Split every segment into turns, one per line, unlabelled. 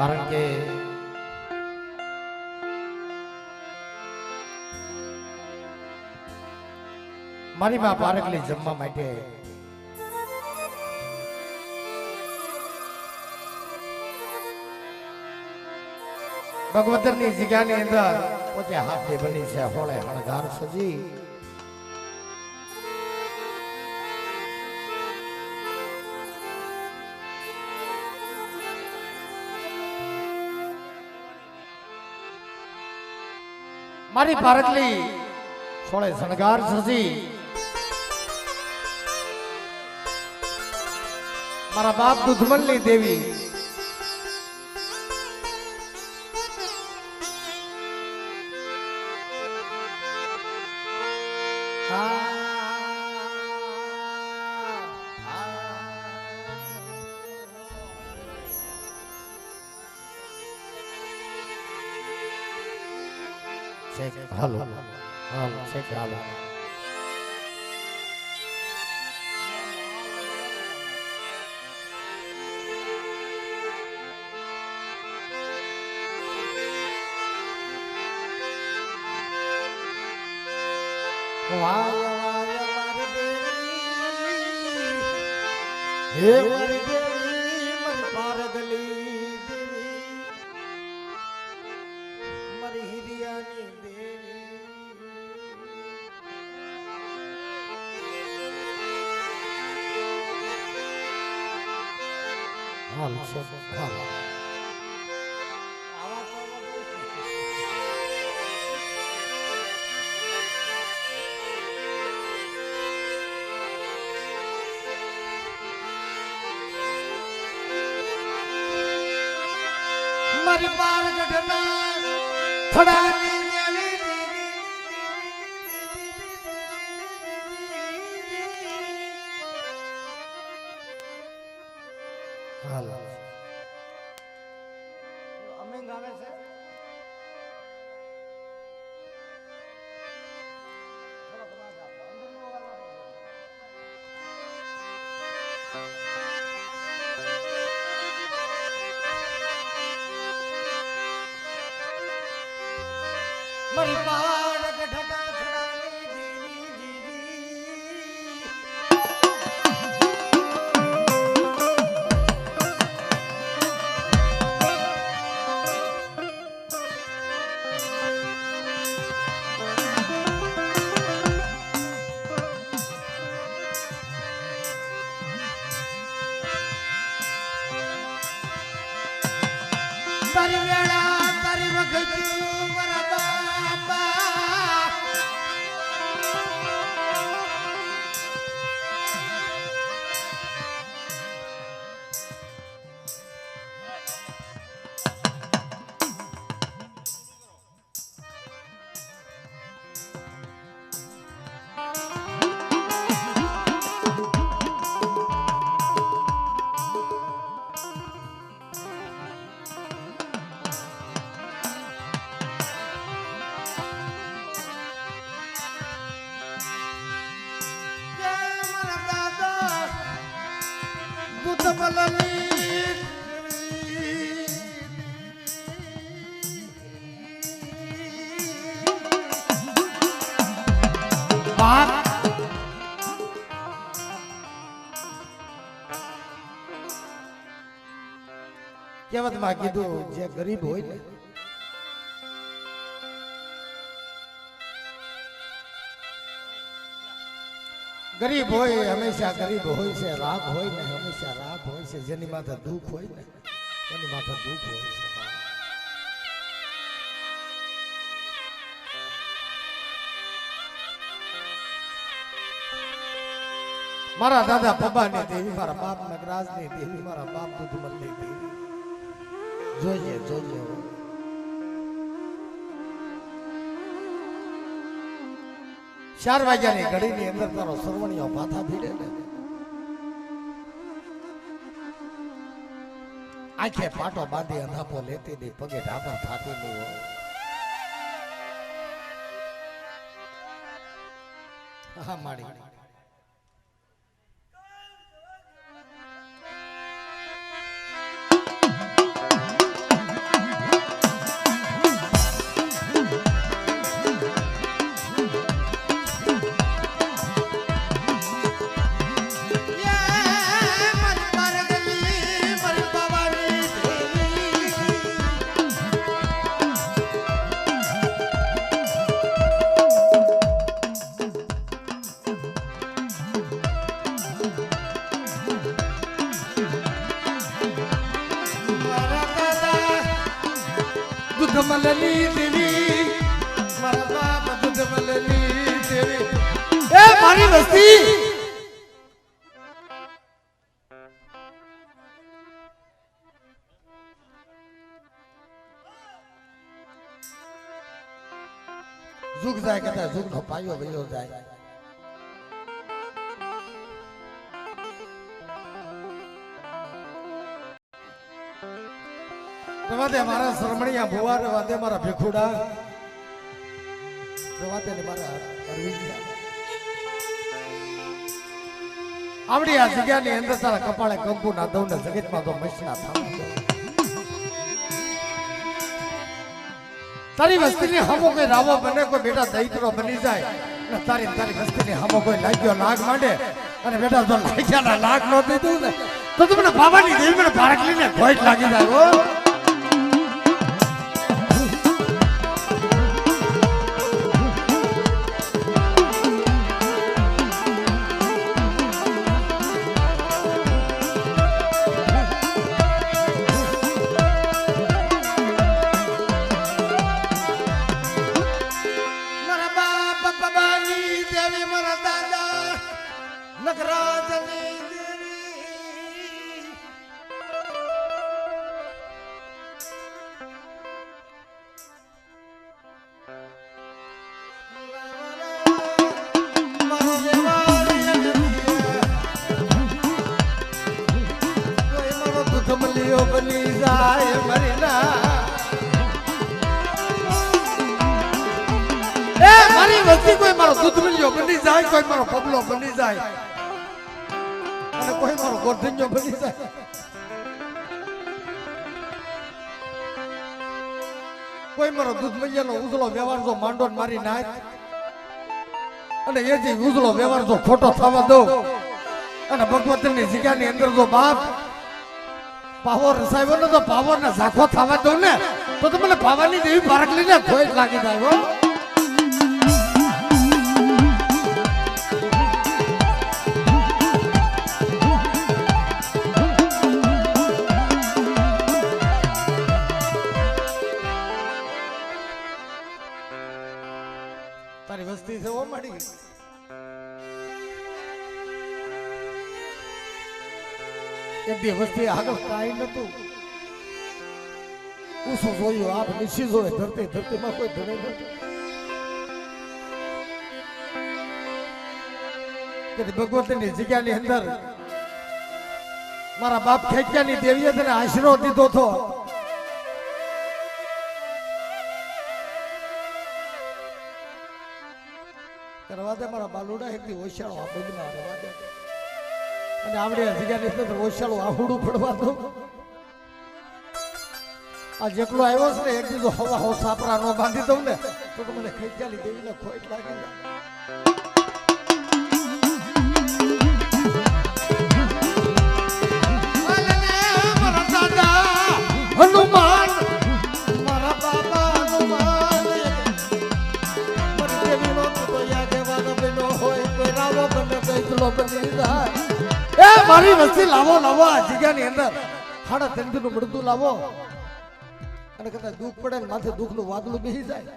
કારણ કે મારી માં પારકલી જમવા માટે ભગવતરની જગ્યાની અંદર પોતે હાથે બની છે હોળે હણગાર સજી મારી પારકલી સોળે શણગાર સજી મારા બાપ દુધમલની દેવી હાલો હાલો છે હાલો હે મારી દેવી મારી પારગલી દેવી મારી હિરિયાની દેવી હાલ છે હાલ મારી પાર ગઢના થડાની દેવી હાલો અમે ગાવે છે મારી પાર ગઢના થડાની તારી વેળા તારી વખત કહેવતમાં કીધું જે ગરીબ હોય ને ગરીબ હોય હંમેશા ગરીબ હોય છે રાગ હોય ને હંમેશા રાગ હોય છે જેની માથે દુઃખ હોય ને એની માથે દુઃખ હોય છે મારા દાદા પબાની દેવી મારા બાપ નગરાજની દેવી મારા બાપ દુધમલની દેવી જોઈએ જોઈએ 4 વાગ્યાની ઘડીની અંદર તારો સરવણીઓ માથા ભીડે ને આંખે પાટો બાંધી અંધાપો લેતી ની પગે ઢાબા થાતી ની હોય હા માડી દૂધ મલની દેવી મારા બાપ દૂધ મલની દેવી એ મારી વસ્તી ઝુક જાય કદાચ ઝુક નો પાયો વયો જાય રવાદે મારા શરમણીયા ભુવા રવાદે મારા ભીખુડા રવાદે ને મારા અરવિંદિયા આવડી આ જગ્યાની અંદર તારા કપાળે કંકુ ના દઉં ને જગતમાં તો મસના થાવા તારી વસ્તીની હમો કોઈ રાવો બને કોઈ બેટા દૈત્રો બની જાય ને તારી વસ્તીની હમો કોઈ લાગ્યો નાગ માંડે અને બેટા જો લાગ્યાના નાગ નો દીધું ને તો તમને બાબાની દેવી મને પારકલીને ભોય લાગી જાય હો બની જાય મરીના એ મારી વસ્તી કોઈ મારો દૂધ મિલ્યો બની જાય કોઈ મારો પબલો બની જાય અને કોઈ મારો ગોરધન્યો બની જાય કોઈ મારો દૂધ મૈયાનો ઉજળો વ્યવહાર જો માંડો મારી નાખ અને એ જે ઉજળો વ્યવહાર જો ખોટો થવા દો અને ભગવતીની જગ્યાની અંદર જો બાપ પાવર રસાયો ને તો પાવર ને ઝાખો થવા દઉં ને તો તમને પાવાની દેવી પારકલી ને ખોઈ લાગી જાય હો તારી વસ્તી છે ઓ મળી એક દિવસથી આગળ કાંઈ નતું ઊંચું જોયું આપ નીચી જોયે ધરતીમાં કોઈ ધરે નથી ભગવતીની જગ્યાની અંદર મારા બાપ ખેંચ્યાની દેવીએ તેને આશરો દીધો હતો કરવા દે મારા બાલુડા એકથી ઓછાળો આ બદમાં રવા દે અને આવડે જગ્યાની અંદર ઓછાળો આહુડું પડવા દો આ જેટલો આવ્યો છે ને એક દીધો હવા હો સાપરા નો બાંધી દઉં ને તો મને ખેંચાલી દેવીને ખોટ લાગી જાય હનુમાન મારા બાબા હનુમાન મારી દેવીનો તો યા દેવાનો બનો હોય કોઈ રાવો બને દૈતલો બની જાય એ મારી વસ્તી લાવો આ જગ્યાની અંદર ખાડા તંદુનું મૃદુ લાવો અને કદાચ દુઃખ પડે ને માથે દુઃખનું વાદળું બેસી જાય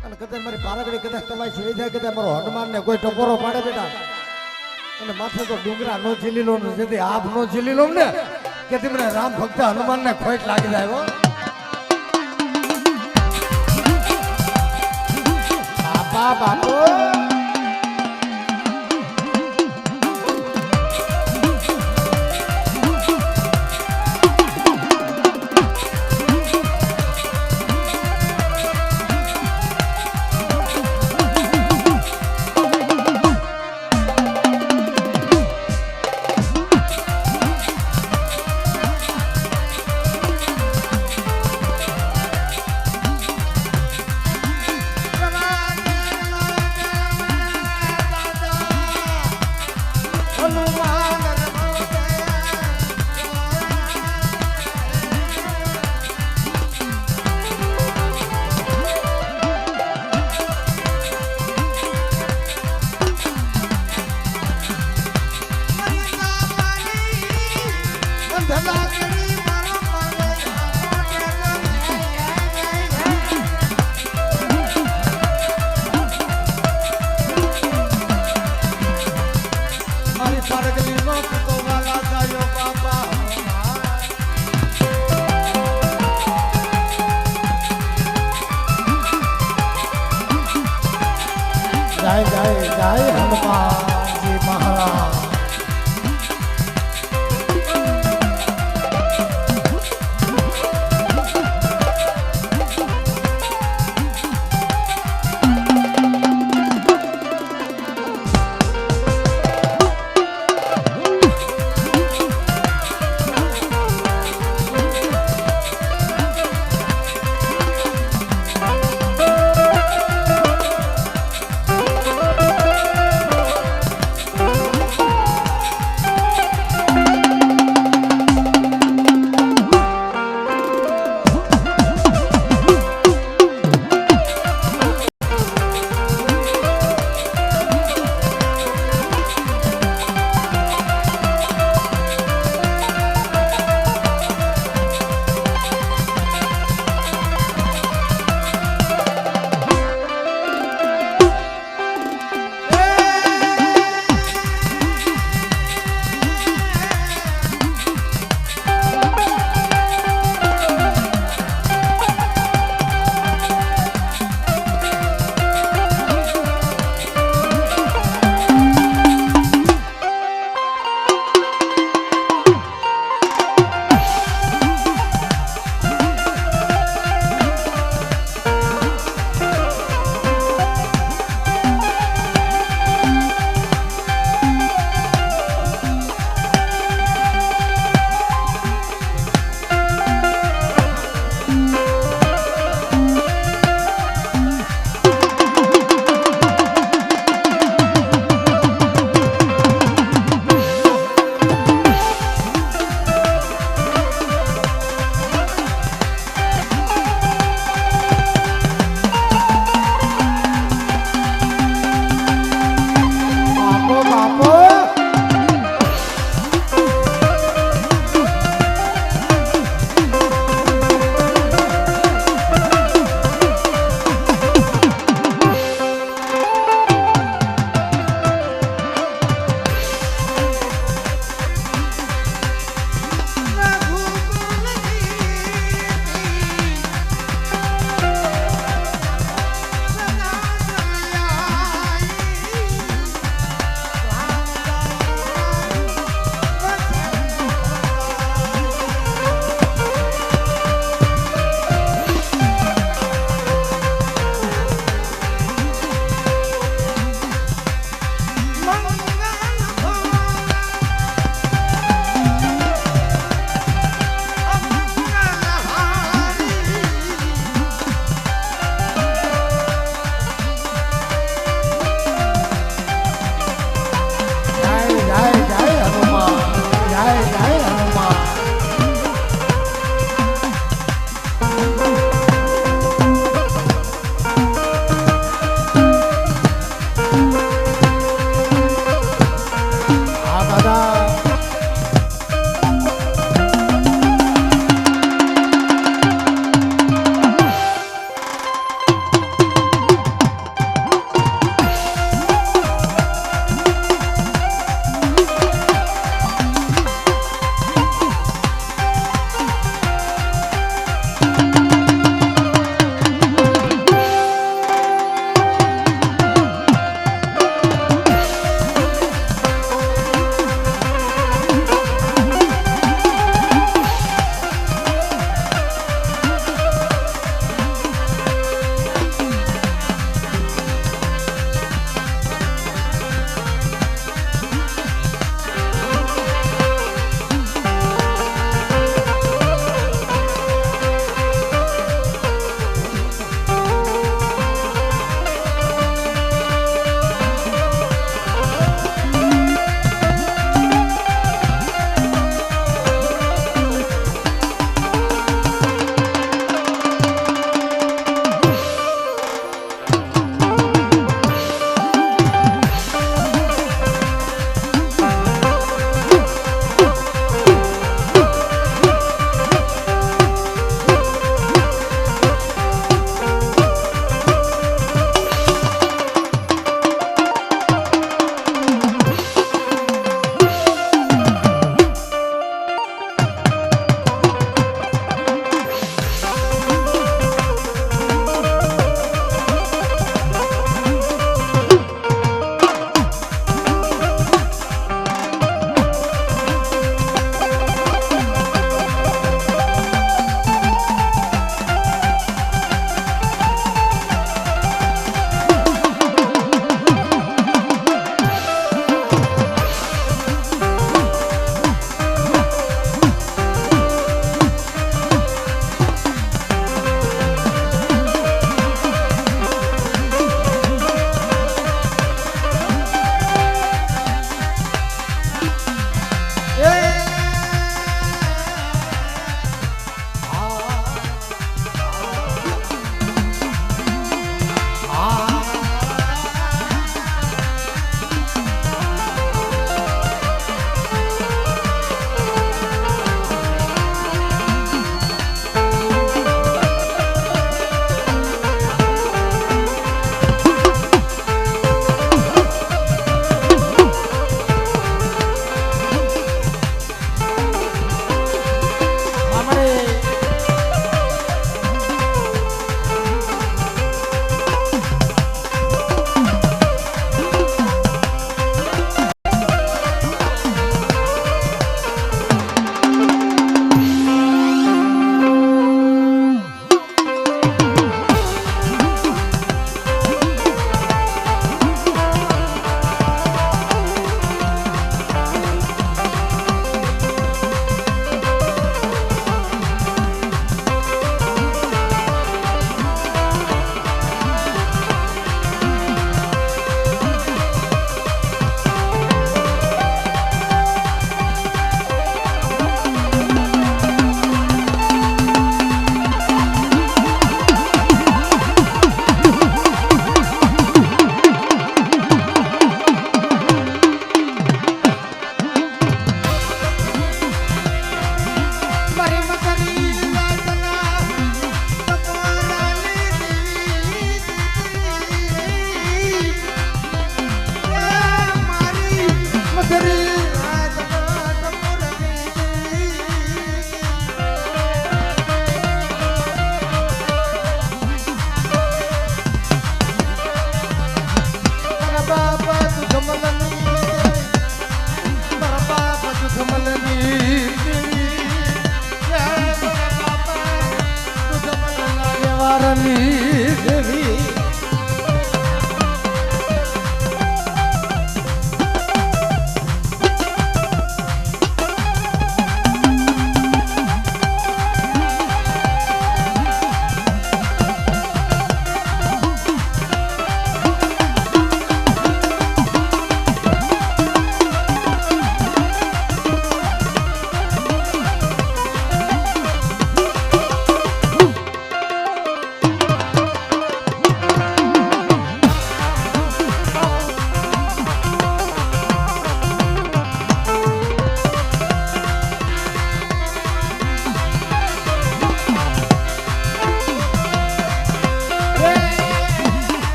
અને કદાચ મારી પારગડી કદાચ કમાઈ જોઈ જાય કદાચ મારો હનુમાન ને કોઈ ટપોરો પાડે બેટા અને માથે તો ડુંગરા નો ઝીલી લો ને જેથી આભ નો ઝીલી લો ને કે તમને રામ ભક્ત હનુમાન ને ખોટ લાગી જાય હો બાપા બાપો મારી પારગલી નો તો વાલા જાયો બાપા જય જય જય હનુમાનજી મહારાજ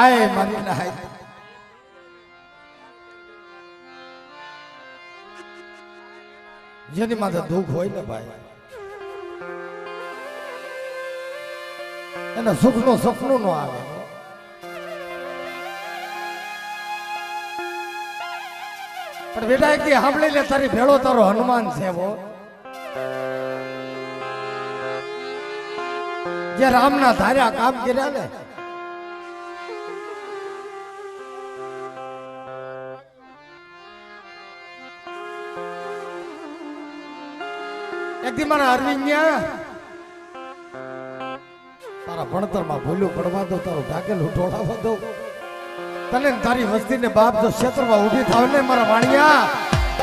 આય મારી નાય જેની માથે દુઃખ હોય ને ભાઈ એને સુખનું સપનું ન આવે. પણ બેટા એક દી સાંભળી લે તારી ભેળો તારો હનુમાન છે એવો જે રામના ધાર્યા કામ કર્યા ને એક દી મારા અરવિંદ તારા ભણતરમાં ભૂલું પડવા દો તારું ઢાકેલું ઢોળાવા દો તને તારી વસ્તીને બાપ જો ક્ષેત્રમાં ઊભી થાવ ને મારા વાણિયા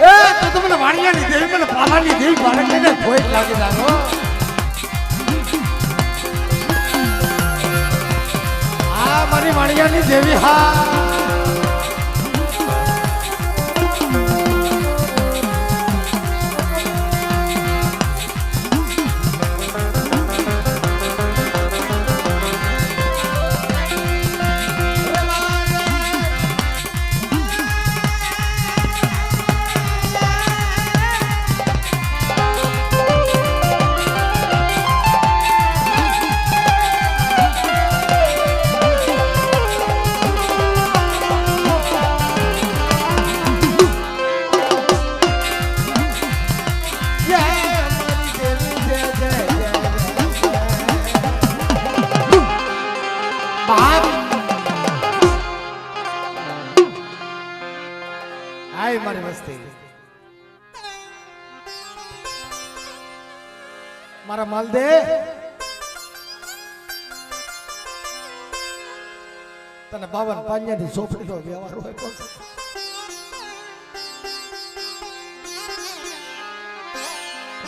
એ તું તો મને વાણિયાની દેવી મને પાલાની દેવી બાળકને ભોય લાગી લાગો. આ મારી વાણિયાની દેવી હા મારી વસ્તી મારા માલ દે તને 52 પાંજની સોફડીનો વ્યવહાર હોય તો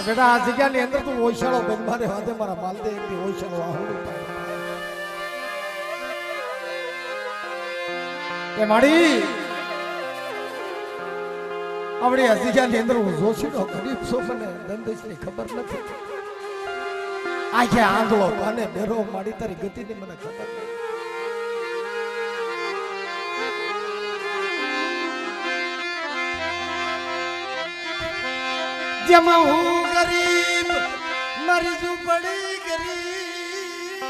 બેટા આ જગ્યાની અંદર તું ઓછાળો બેન મારે વાદે મારા માલ દે એક ઓછાળો આહોડું એ માડી આવડી હજીજાની અંદર હું જોશીનો ગરીબ છો મને ધનદેશની ખબર નથી આખે આંધળો કાને બેરો માડી તારી ગતિની મને ખબર નથી જેમાં હું ગરીબ મારી ઝૂંપડી ગરીબ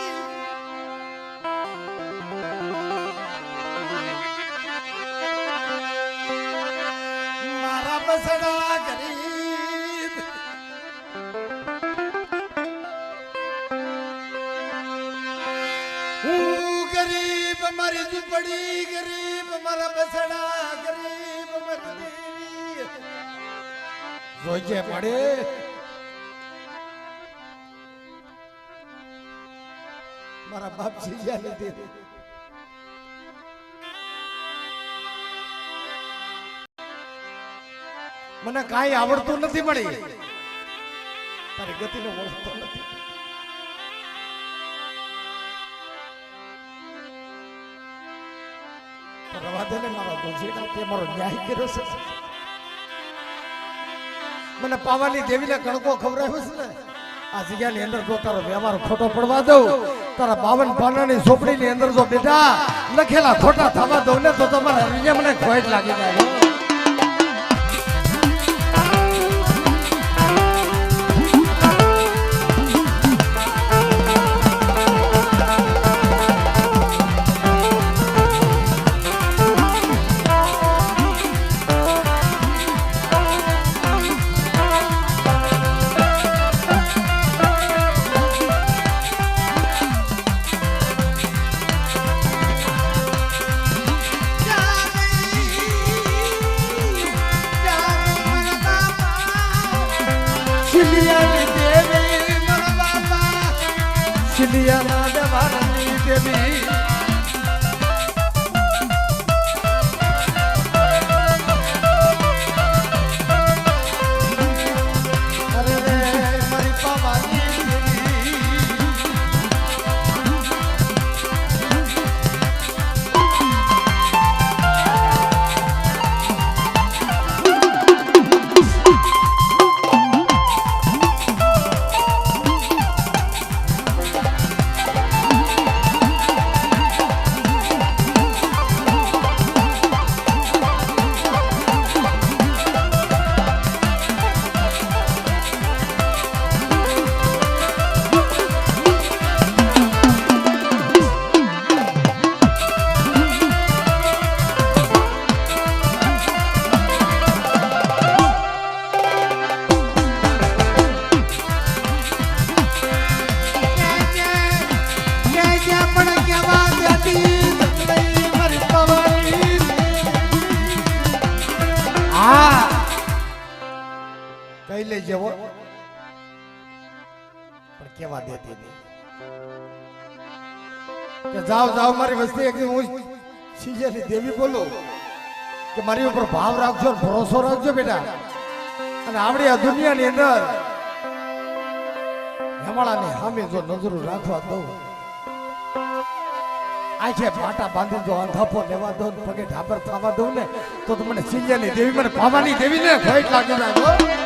મારા બસડા ગરીબ હું ગરીબ મારી ઝૂંપડી ગરીબ મારા બસડા ગરીબ મરદી જોજે પડે મારા બાપ જીયા નથી મને કાંઈ આવડતું નથી મળી તારી ગતિને ઓળખતો નથી રવા દે ને મારા દોષીના તે મારો ન્યાય કર્યો છે મને પાવાની દેવીને કણકો ખવડાવ્યો છે ને આ જગ્યાની અંદર જો તારો વ્યવહાર ખોટો પડવા દઉં તારા 52 પાનાની ઝોપડીની અંદર જો બેટા લખેલા ખોટા થવા દઉં ને તો તમારા હૃદય મને ખોટ લાગી જાય શિલિયાના દેવારની દેવી અરે રે મારી પાવાની દેવી કહી લઈ જવો પણ કેવા દેતી નહીં કે જાઓ જાઓ મારી વસ્તી એક હું સીજેની દેવી બોલું કે મારી ઉપર ભાવ રાખજો ભરોસો રાખજો બેટા અને આવડી આ દુનિયાની અંદર હેમાળાની સામે જો નજરો રાખવા દઉં આંખે પાટા બાંધી દો અંધાપો લેવા દો પગે ઢાબર થવા દઉં ને તો મને સીજેની દેવી મને ભાવાની દેવી ને ભય લાગી જાય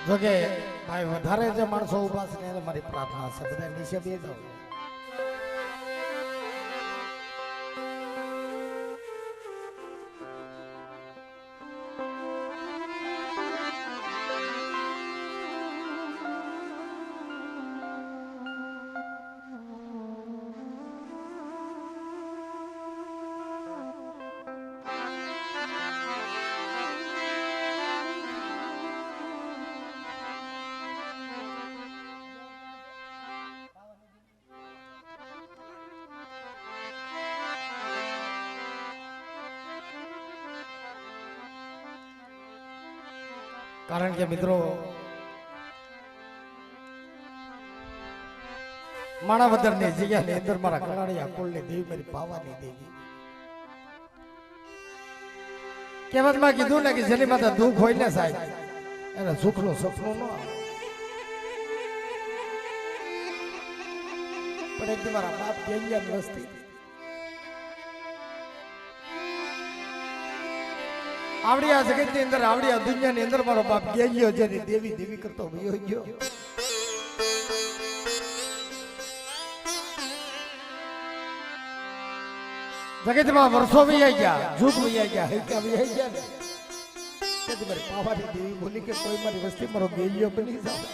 જોકે ભાઈ વધારે જે માણસો ઉભા છે એને મારી પ્રાર્થના છે બધા નીચે બે જાઓ કારણ કે મિત્રો માણાવદરની જગ્યાની અંદર મારા કલાડિયા કુળની દેવી મારી પાવાની દેવી કહેવતમાં કીધું ને કે જેની માથે દુઃખ હોય ને સાહેબ એને સુખનું સપનું ન આવે પણ એક મારા બાપ ગેંજ્યા વસ્તી આવડી આ જગત ની અંદર આવડી આ દુનિયા ની અંદર મારો બાપ ગયો છે દેવી દેવી કરતો વયો ગયો જગત માં વર્ષો વૈયા ગયા જુગ વૈયા ગયા હૈકા વૈયા ગયા ને તેથી મારી પાવાની દેવી બોલી કે કોઈ મારી વસ્તી મારો ગયો બની જાય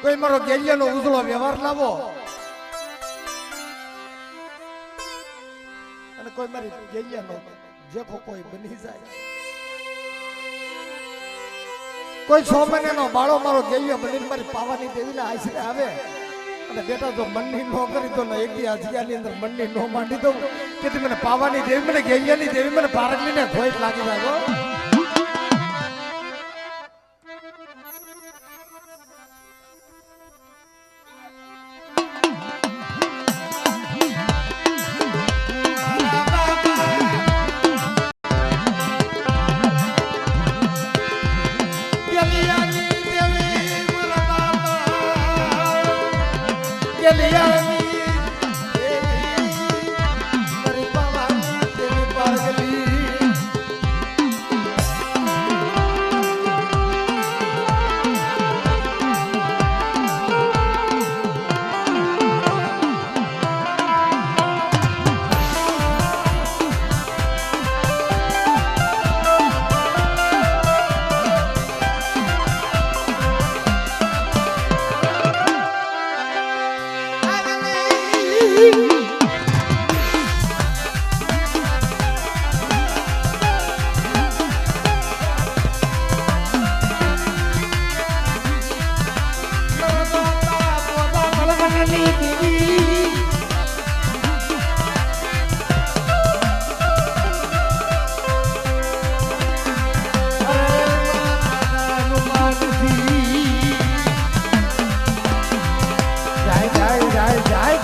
કોઈ મારો ગેલિયો નો ઉજળો વ્યવહાર લાવો કોઈ મારી ગેલિયાનો જેખો કોઈ બની જાય કોઈ 6 મહિનાનો બાળો મારો ગેલિયો બનીને મારી પાવાની દેવીને આશરે આવે અને બેટા જો મનની નો કરી તો એક દી આ જગ્યાની અંદર મનની નો માંડી દઉં કે મને પાવાની દેવી મને ગેલિયાની દેવી મને પારગલીને ખોઈટ લાગી જાય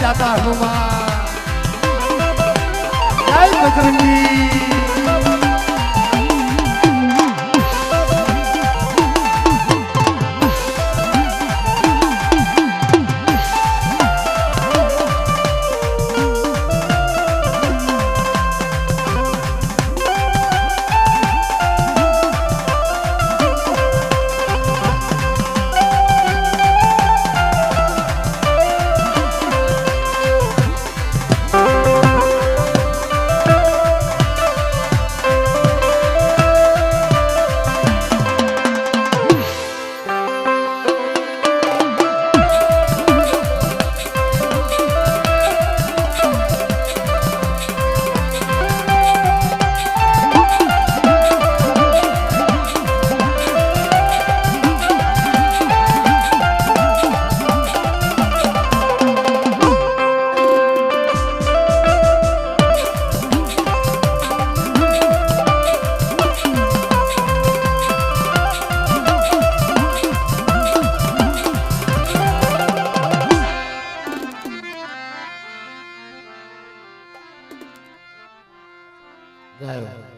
જાતા હનુમાન જય બજરંગી જાય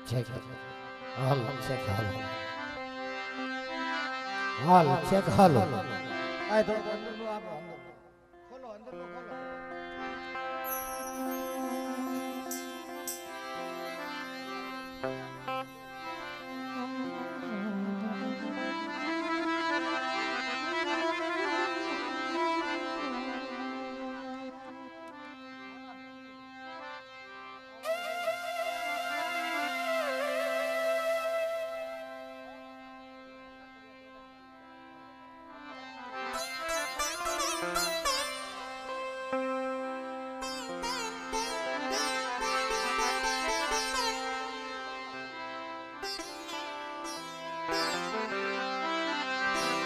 check હાલ check હાલ check હાલ આ તો અંદરનું આપો ખોલો અંદરનું ખોલો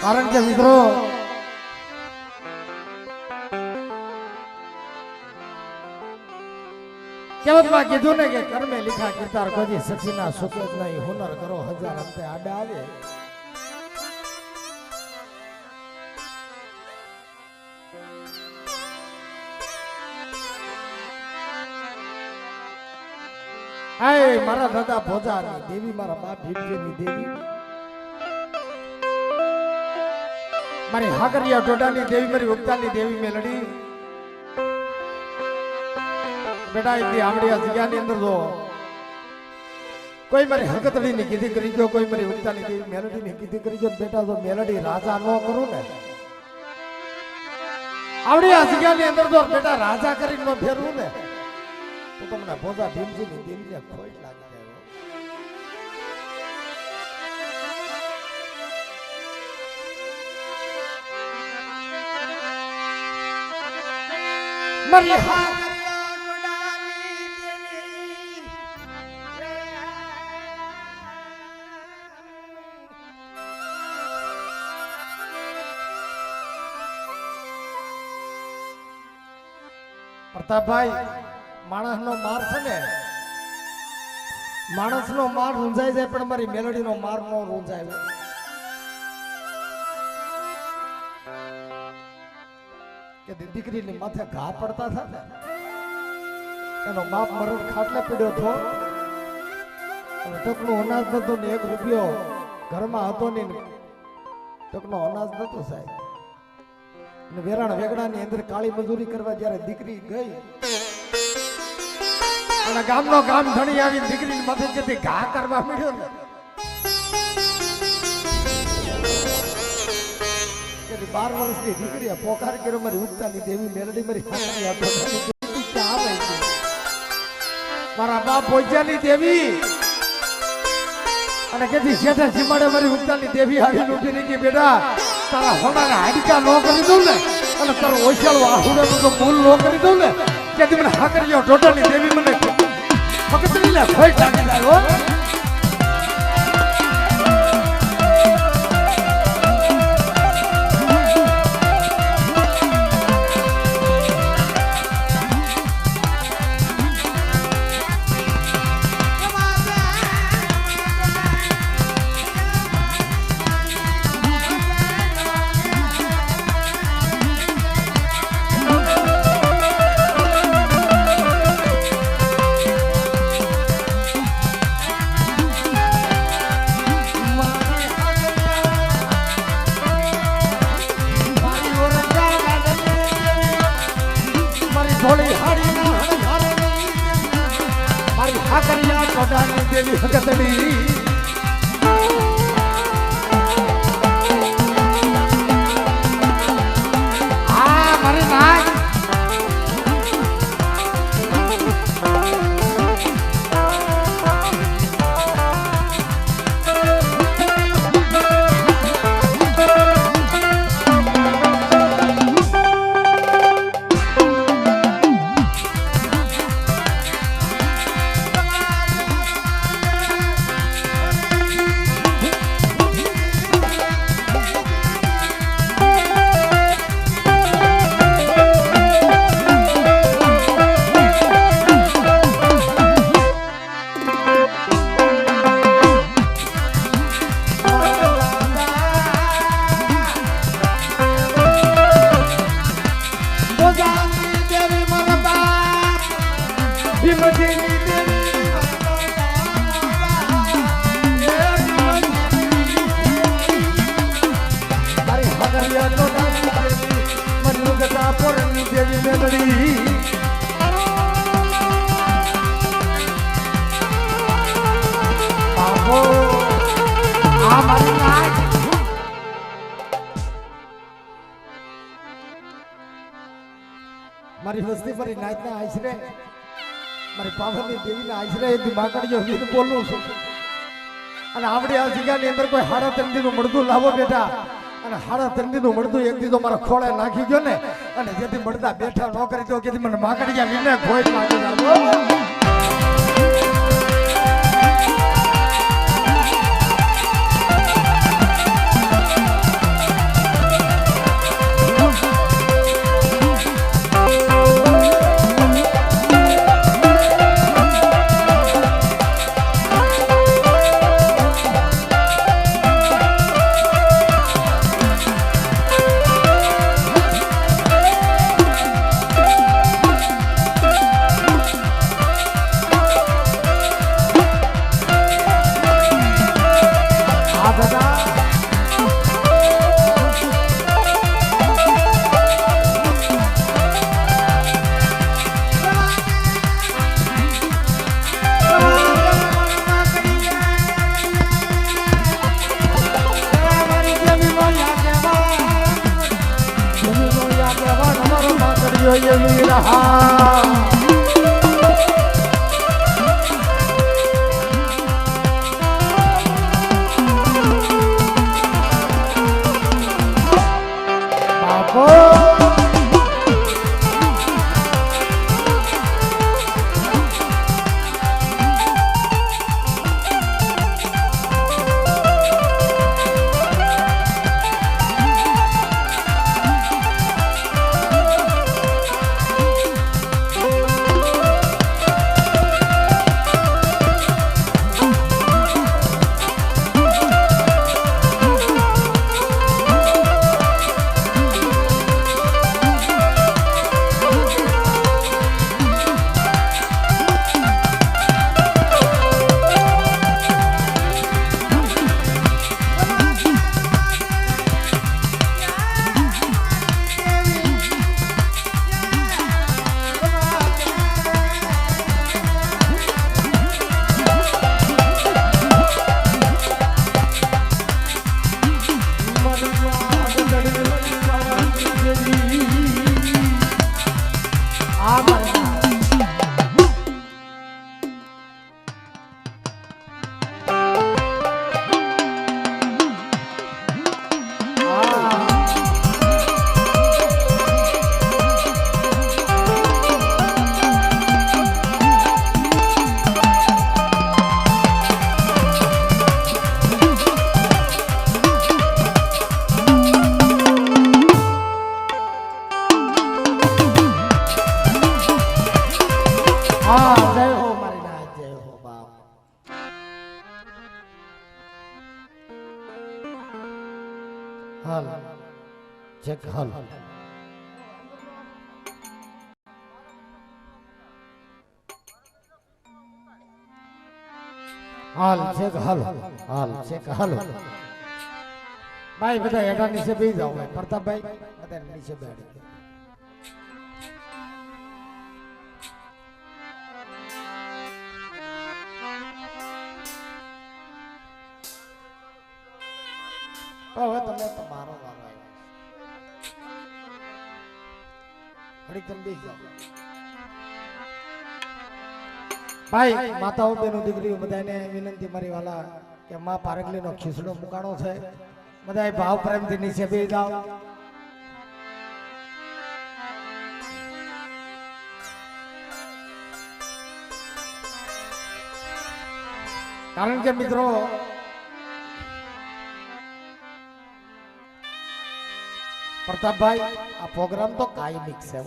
કારણ કે મિત્રો કહેવતમાં કીધું ને કે કર્મે લીખા કિરદાર કોઈ સચીના સુકે જ નહીં હુનર કરો હજાર અંતે આડા આવે આય મારા દાદા ભોજાની દેવી મારા બાપ ભીમજીની દેવી મારી હાકરિયા ટોડાની દેવી મારી ઉગતાની દેવી મેલડી બેટા એટલી આમડિયા જગ્યાની અંદર જો કોઈ મારી હકતડી ની કીધી કરી ગયો કોઈ મારી ઉગતાની દેવી મેલડી ની કીધી કરી ગયો બેટા જો મેલડી રાજા ન કરું ને આમડિયા જગ્યાની અંદર જો બેટા રાજા કરીને ન ફેરવું ને તો તમને ભોજા ભીમજીની દેવીને ખોટ લાગી જાય મારી હાકરિયા ટોડાની દેવી પ્રતાપભાઈ માણસનો માર છે ને માણસનો માર રૂંઝાઈ જાય પણ મારી મેલડીનો માર નો રૂંઝાય કે દીકરીની માથે ઘા પડતા હતા ને એનો બાપ મરણ ખાટલે પડ્યો હતો ટકનો અનાજ નતો ને 1 રૂપિયો ઘરમાં હતો ને ટકનો અનાજ નતો સાહેબ અને વેરાણ વેગડાની અંદર કાળી મજૂરી કરવા જ્યારે દીકરી ગઈ અને ગામનો ગામ ધણી આવી દીકરીની માથે જેથી ઘા કરવા મળ્યો ને 12 વર્ષની દીકરીએ પોકાર કર્યો મારી ઉગતાની દેવી મેલડી મારી હાકરિયા ટોડાની ક્યાં આવી ગઈ મારા બાપ ભોજાની દેવી અને કેથી શેઠે સીમાડે મારી ઉગતાની દેવી આવી ઉભી રહી ગઈ બેટા તારા હોનાના હાડકા નો કરી દઉં ને અને તારો ઓછાળો આહુડો તો ભૂલ નો કરી દઉં ને કે મને હાકરિયા ટોડાની દેવી મને ફક્ત ને ખોટ લાગી જાય હો હાકરિયા ટોડાની દેવી હકતડી આ મારી નાક બાપો આ મારી નાચ મારી વસ્તી પર નાચના આશરે મારી પાવનની દેવીના આશરે એથી બાકડીઓ વીર બોલું છું અને આવડી આ જગ્યાની અંદર કોઈ હાડા તંદીનું મળતું લાવો બેટા અને હાડા તંદીનું મળતું એક દી તો મારા ખોળે નાખી ગયો ને અને જેથી મળતા બેઠા ન કરી તો કેથી મને માકડીયા વીને ખોઈ લાગી જાવ જોઈએ વીરહા બાપો હાલ ચેક હાલ હાલ ચેક હાલ હાલ ચેક હાલ ભાઈ બધા હેઠા નીચે બેસી જાઓ પ્રતાપભાઈ બધા નીચે બેઠી હવે તમે તમારો વારો ઘડી તમે બેસી જાઓ ભાઈ માતાઓ બેનો દીકરીઓ બધાને વિનંતી મારી વાલા કે માં પારગલી નો ખીસડો મુકાણો છે બધા ભાવ પ્રેમથી નીચે બેસી જાઓ કારણ કે મિત્રો પ્રતાપભાઈ આ પ્રોગ્રામ તો કાયમિક છે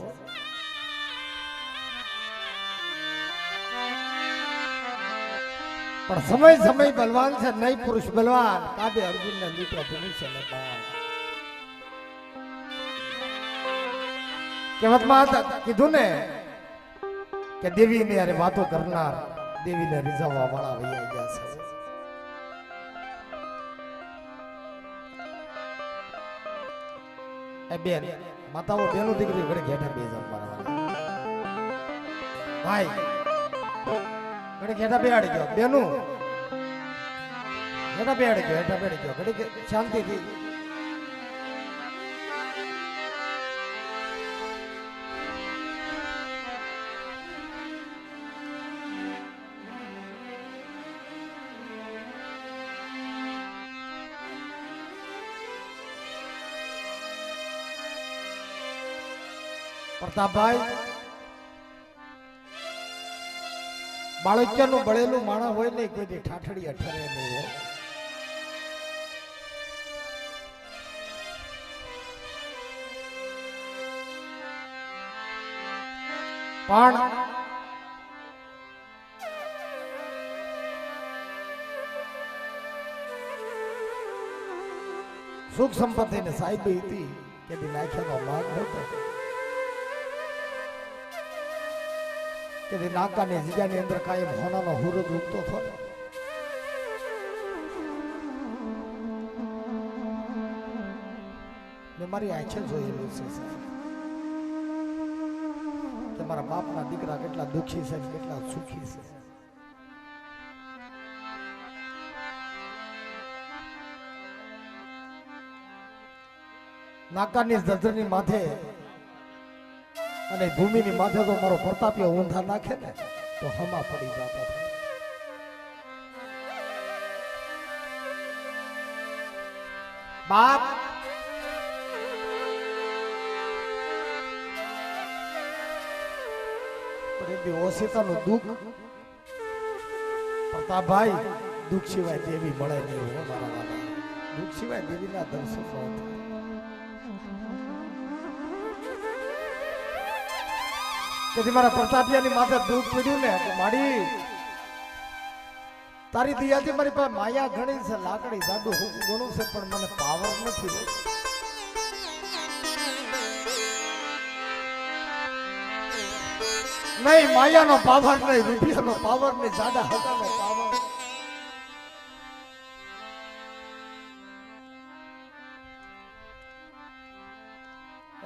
પણ સમય સમય બલવાન છે નહીં પુરુષ બલવાન કાબે અર્જુન ને મિત્ર ધનુષ્ય ને બાણ કહેવતમાં કીધું ને કે દેવી ને યાર વાતો કરનાર દેવી ને રીઝવવા વાળા વૈયા ગયા છે એ બેન માતાઓ બેનો દીકરી ઘરે ઘેઠા બે જાવ મારા ભાઈ ઘરે ઘેઠા બેહાડી ગયો બેનું હેઠા બેડ ગયો હેઠા બેડ ગયો ઘડી શાંતિથી પ્રતાપભાઈ બાળકિયાનું બળેલું માણસ હોય ને કોઈ ઠાઠડી અઠરે નહીં હોય પણ સુખ સંપત્તિ ને સાહેબી હતી કે નાખ્યાનો માગ નહોતો કે નાકાની જગ્યાની અંદર કાયમ હોનાનો હુરજ ઉગતો હતો મેં મારી આંખે જોયેલું છે કે મારા બાપના દીકરા કેટલા દુઃખી છે કેટલા સુખી છે નાકાની ધરતીની માથે અને ભૂમિની માથે તો મારો પ્રતાપીય ઊંધા નાખે ને તો હમા પડી જતા બાપ ઓશિતાનું દુઃખ પ્રતાપભાઈ દુઃખ સિવાય દેવી મળે નહીં હો મારા બાબા દુઃખ સિવાય દેવીના દર્શન ન થાય તેથી મારા પ્રતાપિયાની માથે દુઃખ પડ્યું ને માડી તારી દયાથી મારી પાસે માયા ઘણી છે લાકડી જાડું ઘણું છે પણ મને પાવર નથી નહીં માયાનો પાવર નહીં રૂપિયાનો પાવર નહીં જાડા હટાનો પાવર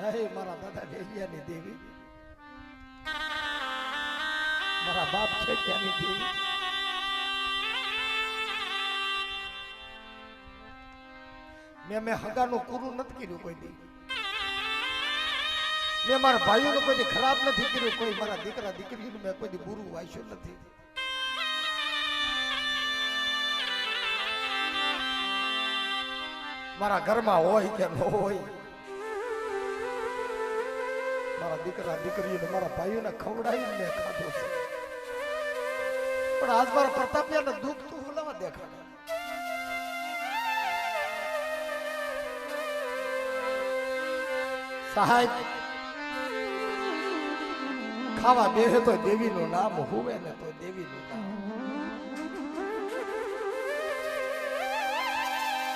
હે મારા દાદા ડેલિયાની દેવી મારા બાપ છે ત્યાંની દેવી મેં હગાનું કુરું નથી કર્યું કોઈ દી મેં મારા ભાઈઓનું કોઈ દી ખરાબ નથી કર્યું કોઈ મારા દીકરા દીકરીનું મેં કોઈ દી બુરું વાંચ્યું નથી મારા ઘરમાં હોય કે ન હોય મારા દીકરા દીકરીઓને મારા ભાઈઓને ખવડાવીને મેં ખાધું છે પણ આજ મારા પ્રતાપિયાને દુઃખ તો હુલાવા દેખાડે સાહેબ ખાવા બેહે તો દેવીનું નામ હુવે ને તો દેવીનું નામ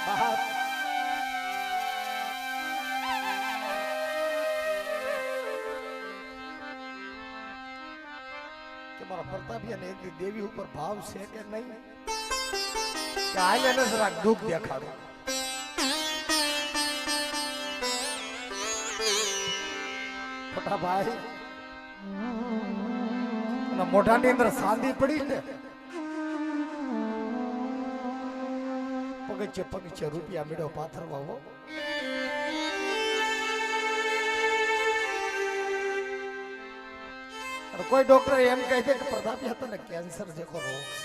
બાપ કે મારા પ્રતાપિયાને એટલી દેવી ઉપર ભાવ છે કે નહીં કે આને એને જરાક દુઃખ દેખાડો મોટા ભાઈ અને મોઢાની અંદર સાંધી પડી ને પગચે પગચે રૂપિયા મેળો પાથરવા હો કોઈ ડોક્ટર એમ કહે છે કે પ્રતાપિયા તને કેન્સર જેવો રોગ છે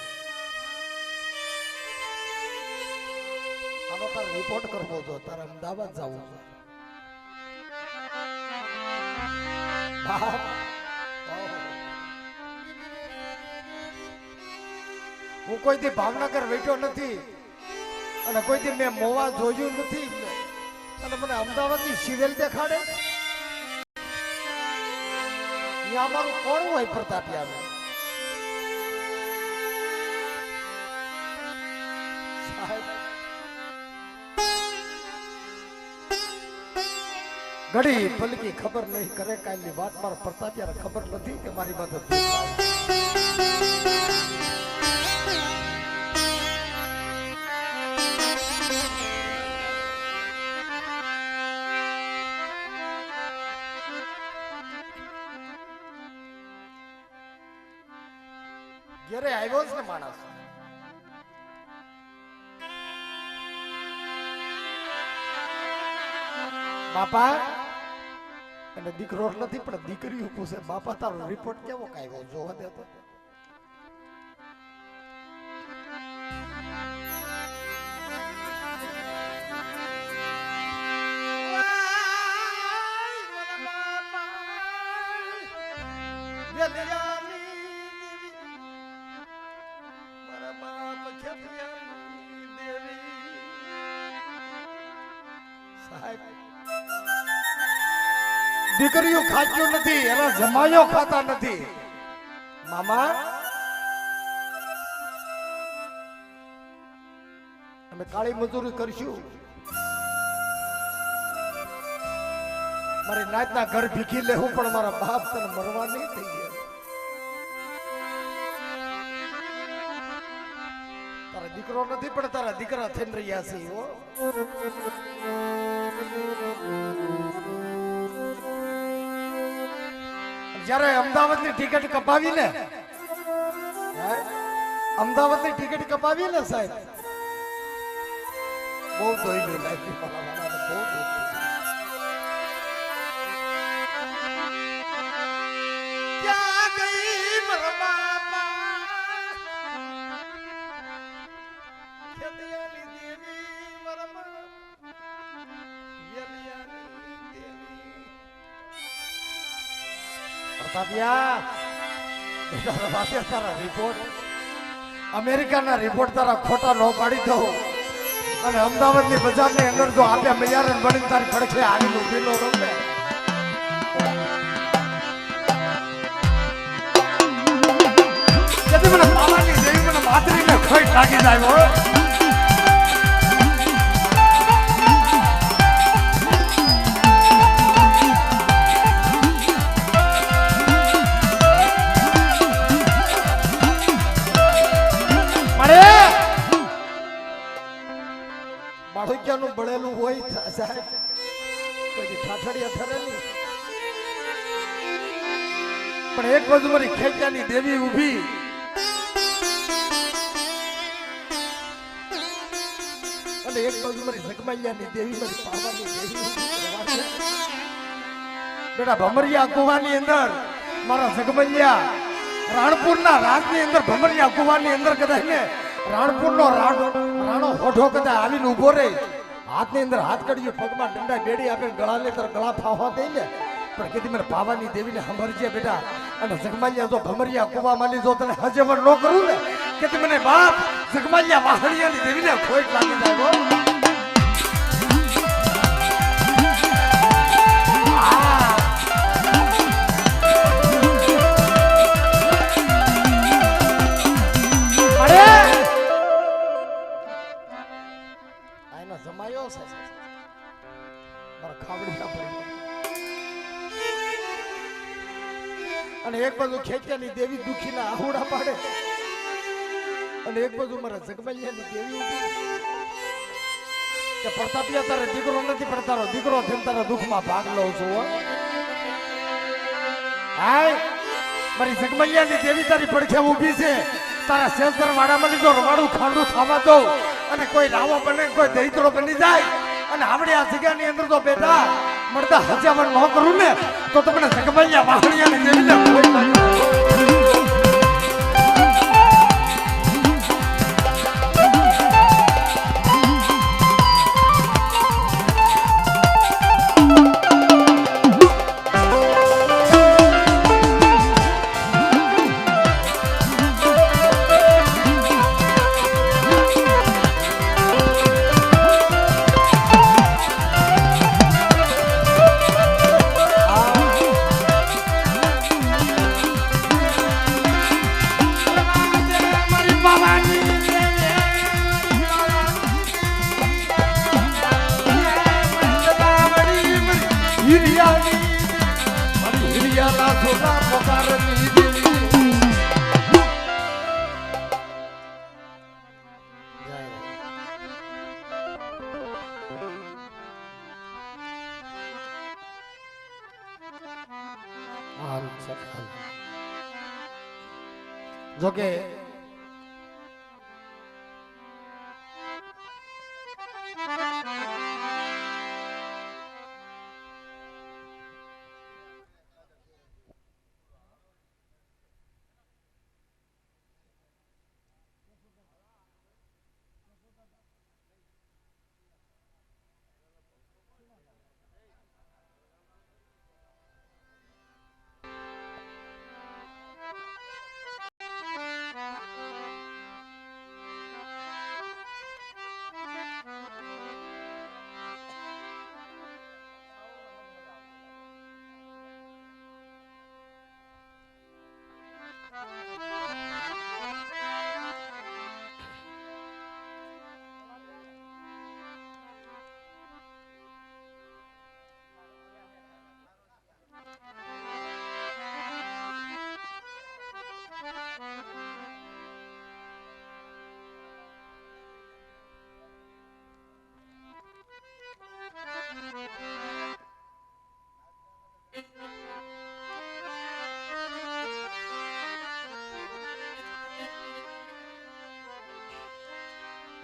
આનો તારે રિપોર્ટ કરવો જો તારે અમદાવાદ જવું છે હું કોઈ દી ભાવનગર બેઠો નથી અને કોઈ દી મેં મોવા જોયું નથી અને મને અમદાવાદની સિરિયલ દેખાડે અહીંયા અમારું કોણ હોય પ્રતાપિયા ઘડી પલકી ખબર નહીં કરે કાલની વાત મારા પ્રતાપિયાને ખબર નથી કે મારી વાત ઘેરે આવ્યો છે ને માણસ બાપા અને દીકરો નથી પણ દીકરીઓ પૂછે બાપા તારો રિપોર્ટ કેવો કાયો જોવા દે તો દીકરીઓ ખાચ્યું નથી એના જમાયો ખાતા નથી મામા અમે કાળી મજૂરી કરશું મારી નાતના ઘર ભીખી લેવું પણ મારા બાપ તને મરવા નહીં થઈ ગયા તારા દીકરો નથી પણ તારા દીકરા થઈને રહ્યા છે હો જ્યારે અમદાવાદની ટિકિટ કપાવી ને અમદાવાદની ટિકિટ કપાવી ને સાહેબ બહુ દોઈ લાગી બહુ ક્યાં ગઈ મારા બાપા ખેતિયાની દેવી મારા બાપ યલિયાની દેવી પ્રતાપિયા બેટા વાતે તારા રિપોર્ટ અમેરિકાના રિપોર્ટ તારા ખોટા ન પાડી દો અને અમદાવાદની બજારની અંદર જો આપ્યા મિલિયન બની તારી પડખે આવીને ઉભી નો રમે જેથી મને પાવાની દેવી મને માતરીને ખોટ લાગી જાય હો બાળુક્યાનું બળેલું હોય સાહેબ કોઈ ઠાઠડિયા થરેલી પણ એક બાજુ મારી ખેંચાની દેવી ઊભી અને એક બાજુ મારી જગમૈયાની દેવી મારી પાવાની દેવી બેટા ભમરિયા કુવાની અંદર મારા જગમૈયા રાણપુરના રાજની અંદર ભમરિયા કુવાની અંદર કદાચ ને રાણપુરનો રાણો હોઠો કદાચ આવીને ઉભો રહે હાથની અંદર હાથ કાઢ્યો પગમાં ડંડા બેડી આપે ગળા લે તાર ગળા ફાવા દઈ ને પણ કીધી મને પાવાની દેવીને સંભળજે બેટા અને જગમાલિયા જો ભમરિયા કુવા માલી જો તને હજવર ન કરું ને કીધી મને બાપ જગમાલિયા વાહણિયાની દેવીને ખોટ લાગી જાય જમાયો છે મારા ખાવડી પડી અને એક બાજુ ખેંચાની દેવી દુખીના આહુડા પાડે અને એક બાજુ મારા જગમૈયાની દેવી ઊભી કે પ્રતાપિયા તારે દીકરો નથી પણ તારો દીકરો થઈને તારા દુઃખમાં ભાગ લઉં છું હાય મારી જગમૈયાની દેવી તારી પડખે ઊભી છે તારા સેન્સર વાડામાં લીધો રવાડું ખાંડું ખાવા દો અને કોઈ રાવો બને કોઈ દહીતરો બની જાય અને આપણે આ જગ્યાની અંદર તો બેટા મળતા હજાવર ન કરું ને તો તમને જગમૈયા વાહણિયાની દેવીને કોઈ જોકે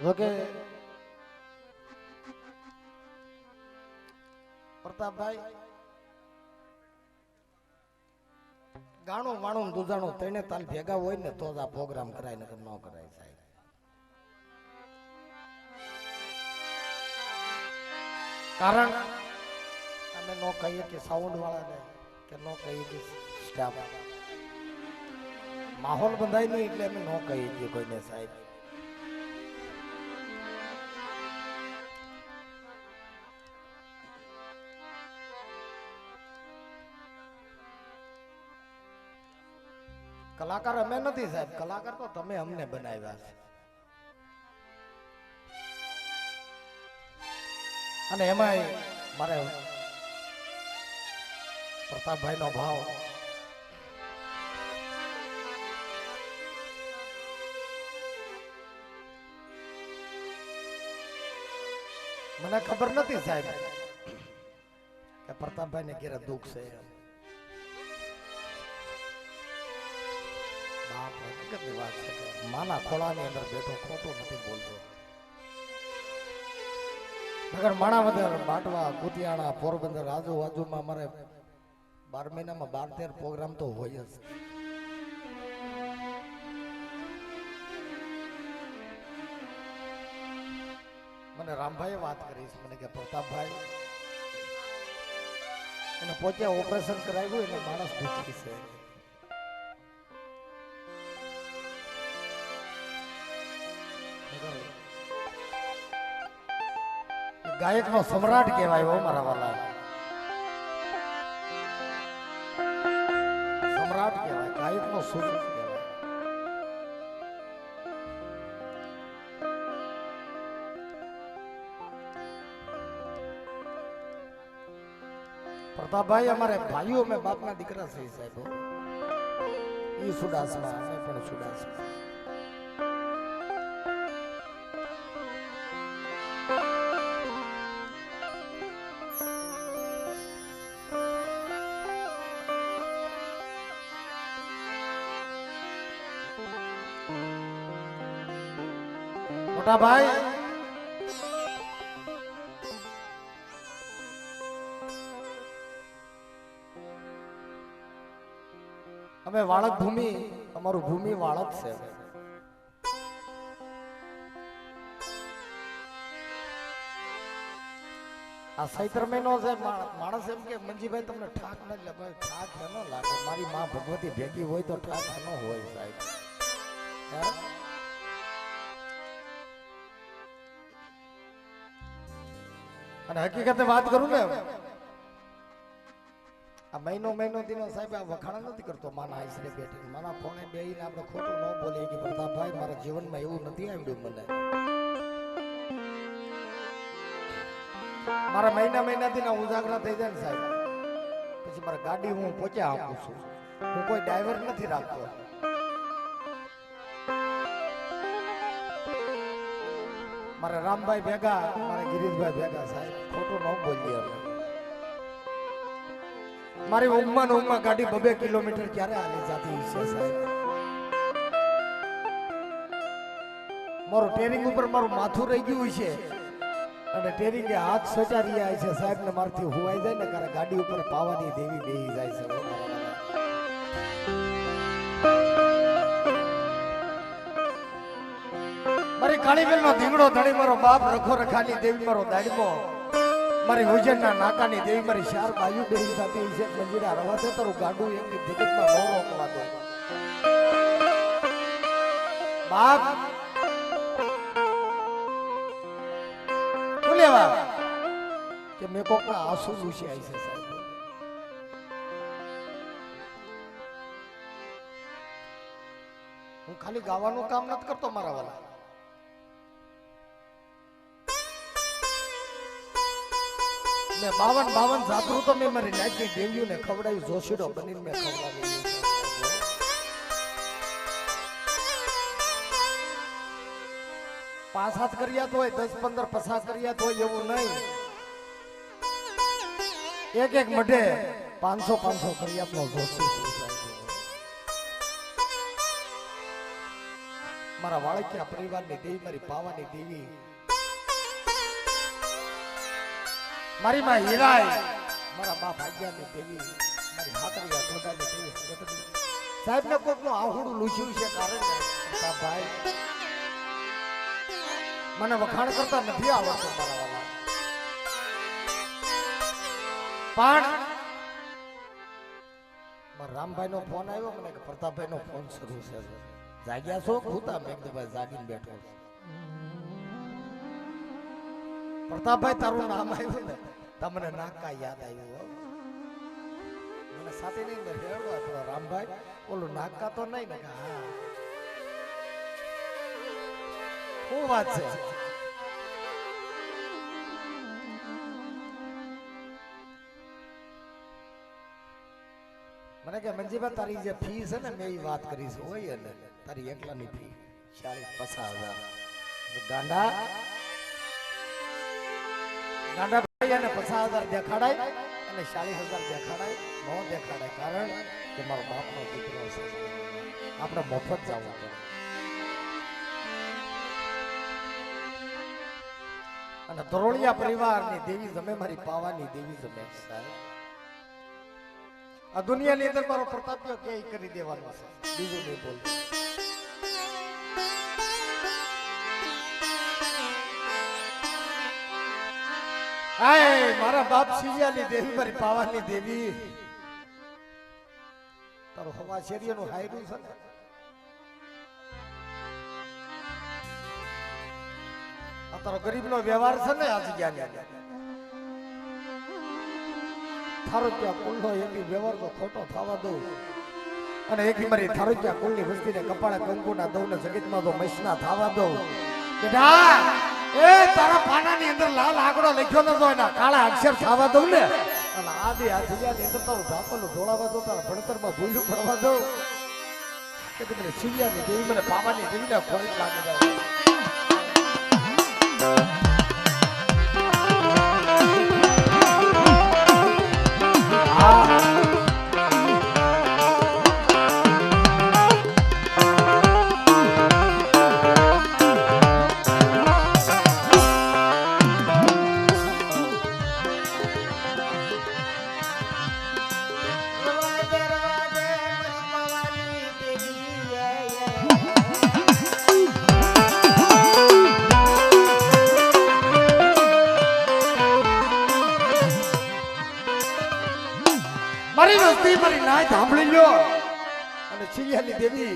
જોકે પ્રતાપભાઈ ગાણું વાણું દુધાણું તેને તાલ ભેગા હોય ને તો જ આ પ્રોગ્રામ કરાય નકર ન કરાય સાહેબ. કારણ અમે નો કહીએ કે સાઉન્ડ વાળાને કે નો કહીએ કે સ્ટાફ માહોલ બંધાય નહીં એટલે અમે નો કહીએ કે કોઈને સાહેબ. કલાકાર અમે નથી સાહેબ, કલાકાર તો તમે અમને બનાવ્યા છે. અને એમાંય મારે પ્રતાપભાઈ નો ભાવ મને ખબર નથી સાહેબ કે પ્રતાપભાઈ ને ક્યારે દુઃખ છે. વાત છે માના ખોળાની અંદર બેઠો ખોટું નથી બોલતો. મગર માણાવદર બાટવા કુતિયાણા પોરબંદર આજુબાજુમાં અમારે 12 મહિનામાં 12-13 પ્રોગ્રામ તો હોય જ. મને રામભાઈએ વાત કરી છે મને કે પ્રતાપભાઈ એને પોતે ઓપરેશન કરાવ્યું એટલે માણસ દુઃખી છે. ગાયક નો સમ્રાટ કહેવાય હો મારા વાલા, સમ્રાટ કહેવાય, ગાયક નો સુર કહેવાય. પ્રતાપભાઈ અમારે ભાઈઓ અમે બાપના દીકરા છે સાહેબ. ઈ સુડાસમાં અમે પણ સુડાસમાં. મોટા ભાઈ અમે વાળક ભૂમિ, અમારું ભૂમિ વાળક છે. આ ચૈત્ર મહિનો છે. માણસ એમ કે મંજીભાઈ તમને ઠાક ન લાગે. ઠાક ન લાગે, મારી માં ભગવતી ભેગી હોય તો ઠાક ન હોય સાહેબ. અને હકીકતે વાત કરું ને, આ મહિનો દીનો સાહેબ આ વખાણ નથી કરતો માના આશરે બેઠી માના ફોને બેહીને આપણે ખોટું ન બોલીએ કે પ્રતાપભાઈ મારા જીવનમાં એવું નથી આવ્યું. મને મારા મહિના દીના ઉજાગરા થઈ જાય ને સાહેબ, પછી મારા ગાડી હું પોચે આપું છું. હું કોઈ ડ્રાઈવર નથી રાખતો. મારા રામભાઈ ભેગા, મારા ગિરીશભાઈ ભેગા સાહેબ ખોટું ન બોલીએ. મારી ઊંઘમાં ગાડી 2 કિલોમીટર ક્યારે હાલી જતી છે સાહેબ. મારું ટેરિંગ ઉપર મારું માથું રહી ગયું છે અને ટેરિંગે હાથ સચારી જાય છે સાહેબ ને મારથી હુવાઈ જાય ને કારણ ગાડી ઉપર પાવાની દેવી બેહી જાય છે. મારી કાળીબેલ નો ધીંગડો ધણી મારો બાપ રખો રખાની દેવી મારો દાડમો, મારી ઉજ્જૈનના નાકાની દેવી મારી 4 બાયુ બેહી થતી છે. મંજીરા રવા દે તારું ગાડું એક જગતમાં ન રોકવા દો બાપ. બોલેવા કે મેં કોકના આંસુ લૂસી આવી છે સાહેબ. હું ખાલી ગાવાનું કામ નથી કરતો મારા વાલા. મેં 52 જાતરું તો મેં મારી નાચની દેવીઓને ખવડાવી, જોશીડો બનીને મેં ખવડાવી. 5-7 કર્યા તો હોય, 10-15 50 કર્યા તો હોય એવું નહીં. એક મઢે 500 કર્યા નો જોશી. મારા વાળકિયા પરિવારની દેવી મારી પાવાની દેવી મારી માં હીરાય મારા બા ભાગ્યાની દેવી મારી હાથરિયા ધોડાની દેવી સાહેબ ને કોક નું આહુડું લૂછ્યું છે કારણ ભાઈ મને વખાણ કરતા નથી આવડતું મારા વાલા પણ રામભાઈ નો ફોન આવ્યો મને કે પ્રતાપભાઈ નો ફોન શરૂ છે જાગ્યા છો ભૂતા મેં કીધું જાગીને બેઠો પ્રતાપભાઈ તારું નામ આવ્યું ને તમને નાકા યાદ આવ્યું મને સાથે નહીં બેઠો રામભાઈ ઓલું નાકા તો નહીં ને હા શું વાત છે મને કે મંજીબા તારી જે ફી છે ને મેં એ વાત કરી છે હોય ને તારી એકલાની ફી 40-50,000 ગાંડા ભાઈ અને 50,000 દેખાડાય અને 40,000 દેખાડાય ન દેખાડાય કારણ કે મારો બાપનો દીકરો છે આપણે મફત જવું પડે અને ધરોળિયા પરિવારની દેવી જમે મારી પાવાની દેવી જમે સાહેબ આ દુનિયાની અંદર મારો પ્રતાપ્યો કે કરી દેવાનો છે બીજું નહીં બોલ હાય મારા બાપ સિયાની દેવી મારી પાવાની દેવી તારો હવા શેરીનું હાયરું છે ને આ તારો ગરીબનો વ્યવહાર છે ને આ જગ્યાની થારો ત્યાં કુલનો એની વ્યવહારનો ખોટો થવા દઉં અને એકી મારી થારો ત્યાં કુલની વસ્તીને કપાળે કંકુના દઉં ને જગતમાં તો મૈસના થવા દઉં બેટા એ તારા પાનાની અંદર લાલ આંકડો લખ્યો નતો એના કાળા અક્ષર થવા દઉં ને અને આદિ આ જગ્યાની અંદર તારું ધાપલું ઢોળાવા દઉં તારા ભણતરમાં ભૂલું પડવા દઉં કે મને સિવિયાની દેવી મને પાવાની દેવીને ખોરી લાગી જાય મારી વસ્તી મારી નાય સાંભળી લ્યો અને સિયાની દેવી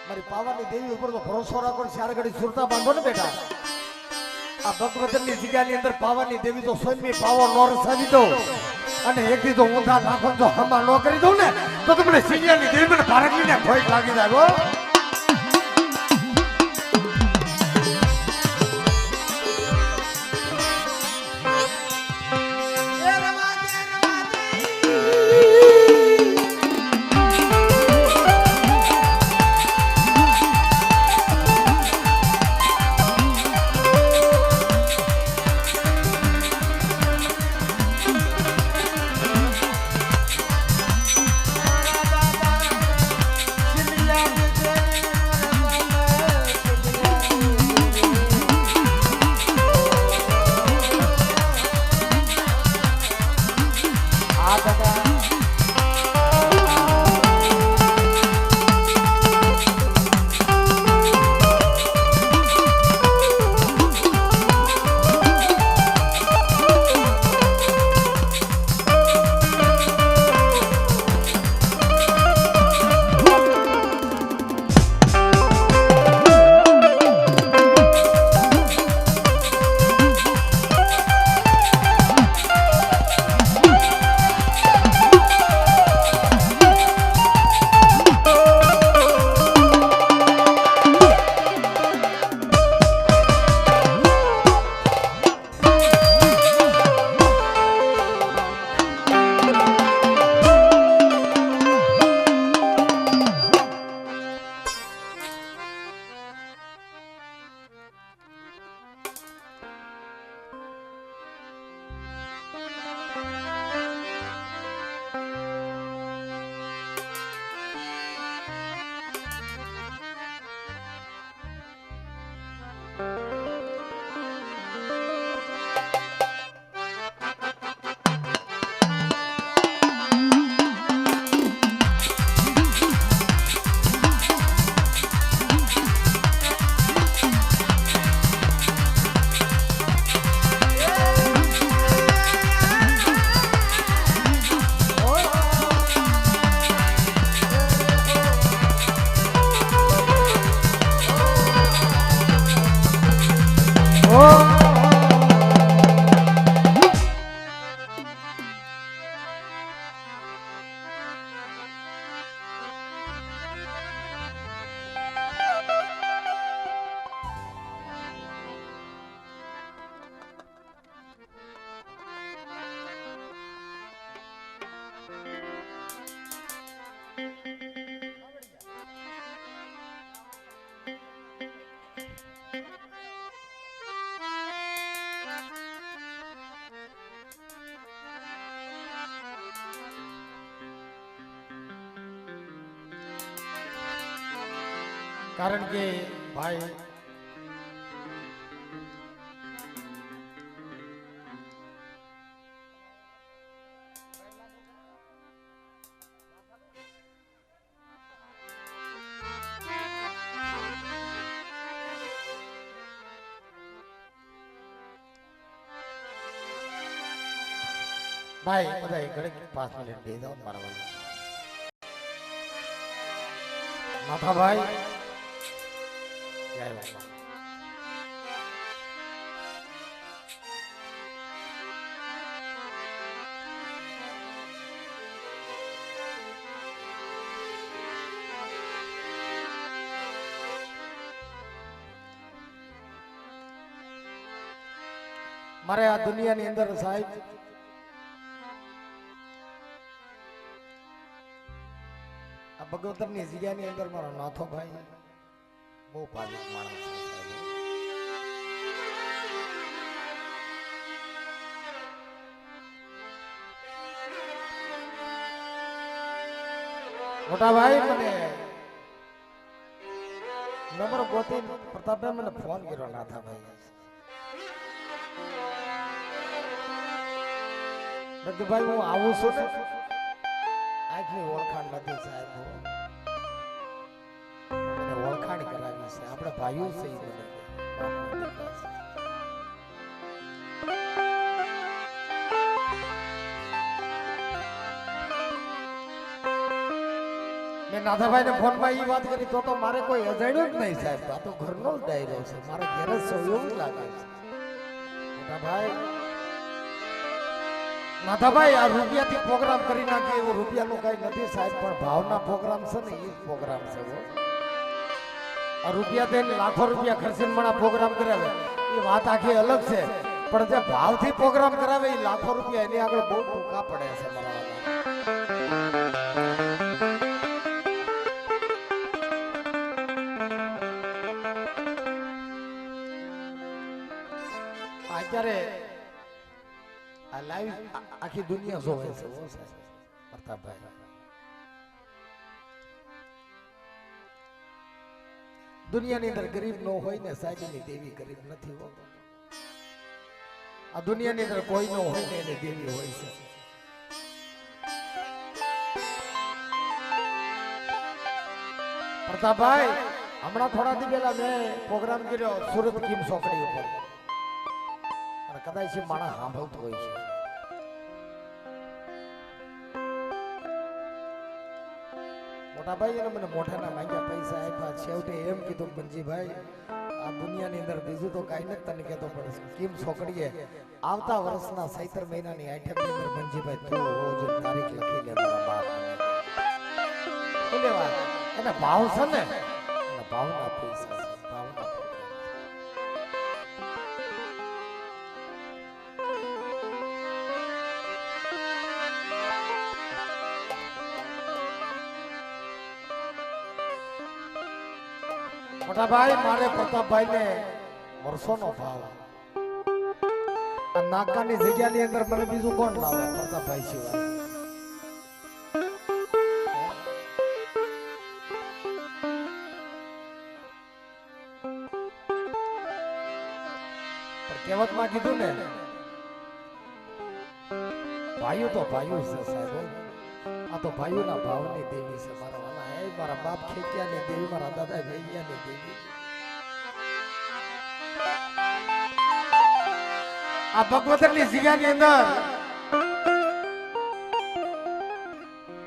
મારી પાવાની દેવી ઉપર તો ભરોસો રાખો ચાર ઘડી સુરતા બાંધો ને બેટા આ ભગવતની જગ્યાની અંદર પાવાની દેવી તો સ્વયં પાવો નો રસાવી દો અને એકથી તો ઊંધા નાખો તો હમા નો કરી દઉં ને તો તમને સિયાની દેવી મને ભારતની ને ભોય લાગી જાય હો Yeah. કારણ કે ભાઈ ભાઈ બધા ઘડીક 5 મિનિટ દે દો મારા વાળા માથા ભાઈ જય બાપા મારે આ દુનિયાની અંદર સાહેબ આ ભગવતરની જગ્યાની અંદર મારો નાથો ભાઈ બહુ પાલિત માણસ છે સાહેબ. મોટા ભાઈ મને નંબર ગોતી પ્રતાપભાઈ મને ફોન કર્યો નાથા ભાઈ ભાઈ હું આવું છું ને આજની ઓળખાણ નથી સાહેબ મને ઓળખાણ કરાવી છે આપણે ભાઈઓ છે એ મને મેં નાથાભાઈ ને ફોન માં એ વાત કરી તો મારે કોઈ અજાણ્યું જ નહીં સાહેબ આ તો ઘરનો જ ડાયરો છે મારે ઘેર જ સૌ એવું લાગે છે નાથાભાઈ નાથાભાઈ આ રૂપિયાથી પ્રોગ્રામ કરી નાખે એવો રૂપિયાનો કઈ નથી સાહેબ પણ ભાવના પ્રોગ્રામ છે ને એ પ્રોગ્રામ છે આ રૂપિયા દઈને લાખો રૂપિયા ખર્ચીને મને પ્રોગ્રામ કરાવે એ વાત આખી અલગ છે પણ જે ભાવથી પ્રોગ્રામ કરાવે એ લાખો રૂપિયા એની આગળ બહુ ટૂંકા પડે છે મારા અત્યારે આ લાઈવ આખી દુનિયા જોવે છે પ્રતાપભાઈ દુનિયાની અંદર ગરીબ નો હોય ને સાહેબની દેવી ગરીબ નથી હોતો આ દુનિયાની અંદર કોઈ નો હોય ને એને દેવી હોય છે પ્રતાપભાઈ હમણાં થોડા દી પહેલા મેં પ્રોગ્રામ કર્યો સુરત કિમ ચોકડી ઉપર કદાચ માણસ સાંભળતો હોય છે મોટા ભાઈ એને મને મોઢાના માંગ્યા પૈસા આપ્યા છેવટે એમ કીધું બંજીભાઈ આ દુનિયાની અંદર બીજું તો કઈ નથી તને કહેતો પડે કેમ છોકરીએ આવતા વર્ષના 17 મહિનાની 8 ની અંદર બંજીભાઈ તું રોજ તારીખ લખી લે મારા બાપ એટલે વાત એને ભાવ છે ને એને ભાવના પૈસા ભાવના મોટા ભાઈ મારે પ્રતાપભાઈ ને વર્ષોનો ભાવ આ નાકાની જગ્યાની અંદર મને બીજું કોણ લાવે પ્રતાપભાઈ સિવાય કહેવતમાં કીધું ને ભાઈઓ તો ભાઈઓ છે સાહેબ આ તો ભાઈઓના ભાવની દેવી છે મારા વાલા હે મારા બાપ ખેતિયાની દેવી મારા દાદા ભૈયાની દેવી આ ભગવતરની જગ્યાની અંદર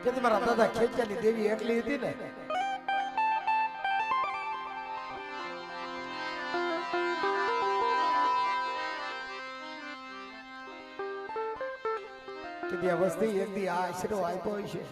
કે મારા દાદા ખેતિયાની દેવી એકલી હતી ને કે વસ્તી એક દી આ આશરો આપ્યો છે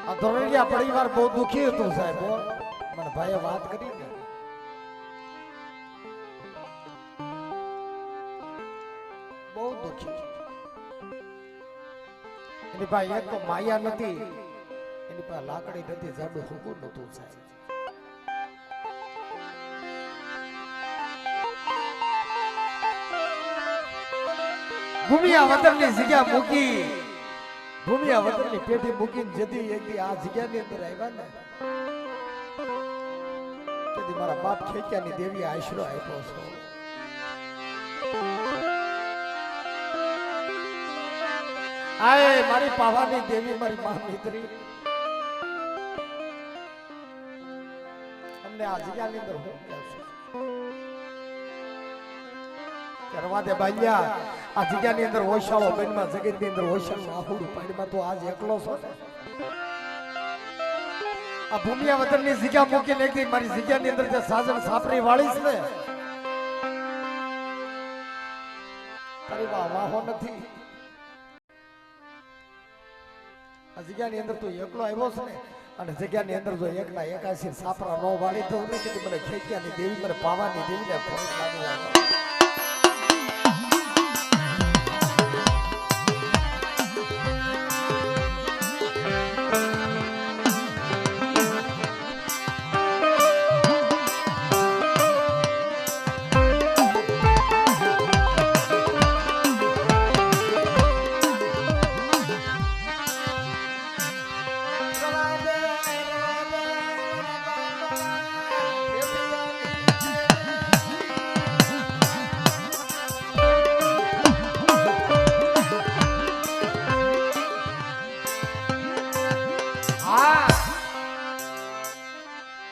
આ ધોરણિયા પરિવાર બહુ દુખી હતું સાહેબ મને ભાઈએ વાત કરી ને બહુ દુખી એની પાસે એક તો માયા નથી, એની પાસે લાકડી નથી, જાડું હુકું નતું સાહેબ. ભૂમિયા વતનની જગ્યા મૂકી, ભૂમિયા વતનની પેઢી મૂકીને જતી એકદી આ જગ્યાની અંદર આવ્યા ને તેથી મારા બાપ ખેંચ્યાની દેવી આશરો આપ્યો છો. આય મારી પાવાની દેવી, મારી મા મિત્રી, અમને આ જગ્યાની અંદર હું કહેશું કરવા દે બાલ્યા. આ જગ્યાની અંદર ઓશાળો બેનમાં જગતની અંદર ઓશાળો આહુડું પાણીમાં તો આજ એકલો છો ને. આ ભૂમિયા વતનની જગ્યા મૂકીને એકદી મારી જગ્યાની અંદર જે સાજન સાપરી વાળીશ ને તારી વાહો નથી. આ જગ્યાની અંદર તું એકલો આવ્યો છે ને અને જગ્યાની અંદર જો એકના 81 સાપરા નો વાળી તો ને કે મને ખેંચ્યાની દેવી, મને પાવાની દેવીને ફોન લાગી આવે.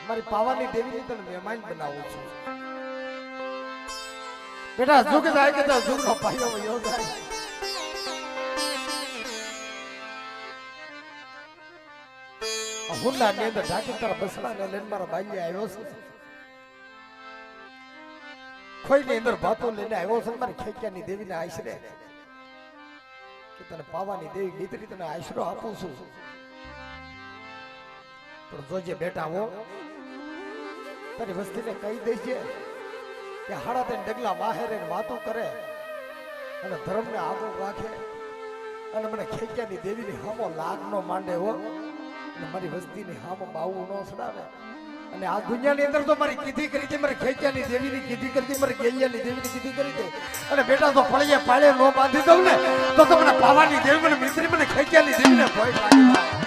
મારી પાવાની દેવીની તને મહેમાન બનાવું છું બેટા. જુગ જાય કે તો જુગનો પાયો વયો જાય. હુંના ની અંદર ઢાકી તારા બસડાને લઈને મારા બાઈએ આવ્યો છે. ખોઈની અંદર ભાતો લઈને આવ્યો છે મારી ખેંચ્યાની દેવીને આશરે કે તને પાવાની દેવી મિત્રી તને આશરો આપું છું. પણ જોજે બેટા હો તારી વસ્તીને કહી દેજે કે હાડા તેને ડગલા બાહેર વાતો કરે અને ધર્મને આગળ રાખે અને મને ખેંચ્યાની દેવીની હામો લાગ નો માંડે હો અને મારી વસ્તીની હામો બાવું નો સડાવે. અને આ દુનિયાની અંદર તો મારી કીધી કરી છે, મારી ખેંચ્યાની દેવીની કીધી કરી, મારી ગેલિયાની દેવીની કીધી કરી છે. અને બેટા તો ફળીએ પાળે નો બાંધી દઉં ને તો મને પાવાની દેવી, મને મિત્રી, મને ખેંચ્યાની દેવીને ભય લાગી જાય.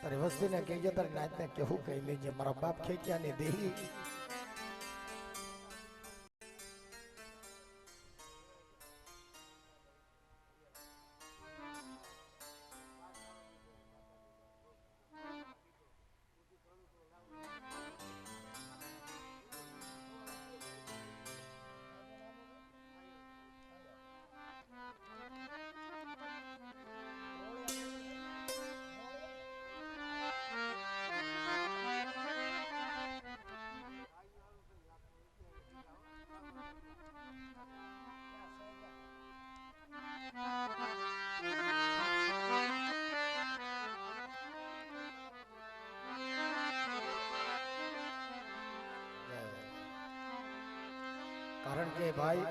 તારી વસ્તીને કહેજે, તારી નાતને કેવું કહી લેજે, મારા બાપ ખેંચ્યા ને દેવી કારણ કે ભાઈ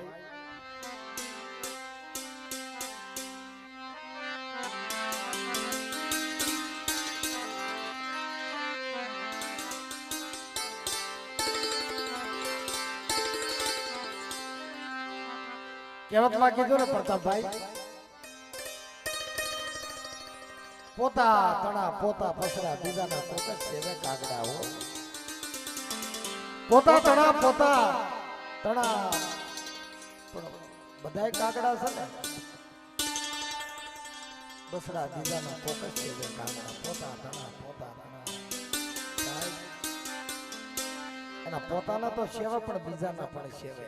કહેવતમાં કીધું ને પ્રતાપભાઈ, પોતા તણા પોતા પસરા બીજાના કોક સેવે કાગડા હો. પોતા તણા પોતા તણા પણ બધાય કાગડા છે ને, બસડા બીજાના કોક સેવે કાગડા. પોતા તણા એના પોતાના તો સેવા પણ બીજાના પણ સેવે.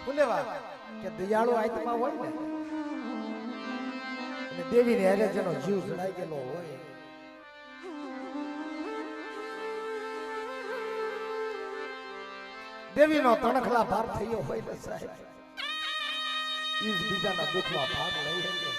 બોલેવા કે દયાળુ આત્મા હોય ને, અને દેવીને હારે જેનો જીવ જડાઈ ગયેલો હોય, દેવીનો તણખલા ભાર થયો હોય ને સાહેબ, ઈ જ બીજાના દુઃખમાં ભાગ લઈ શકે.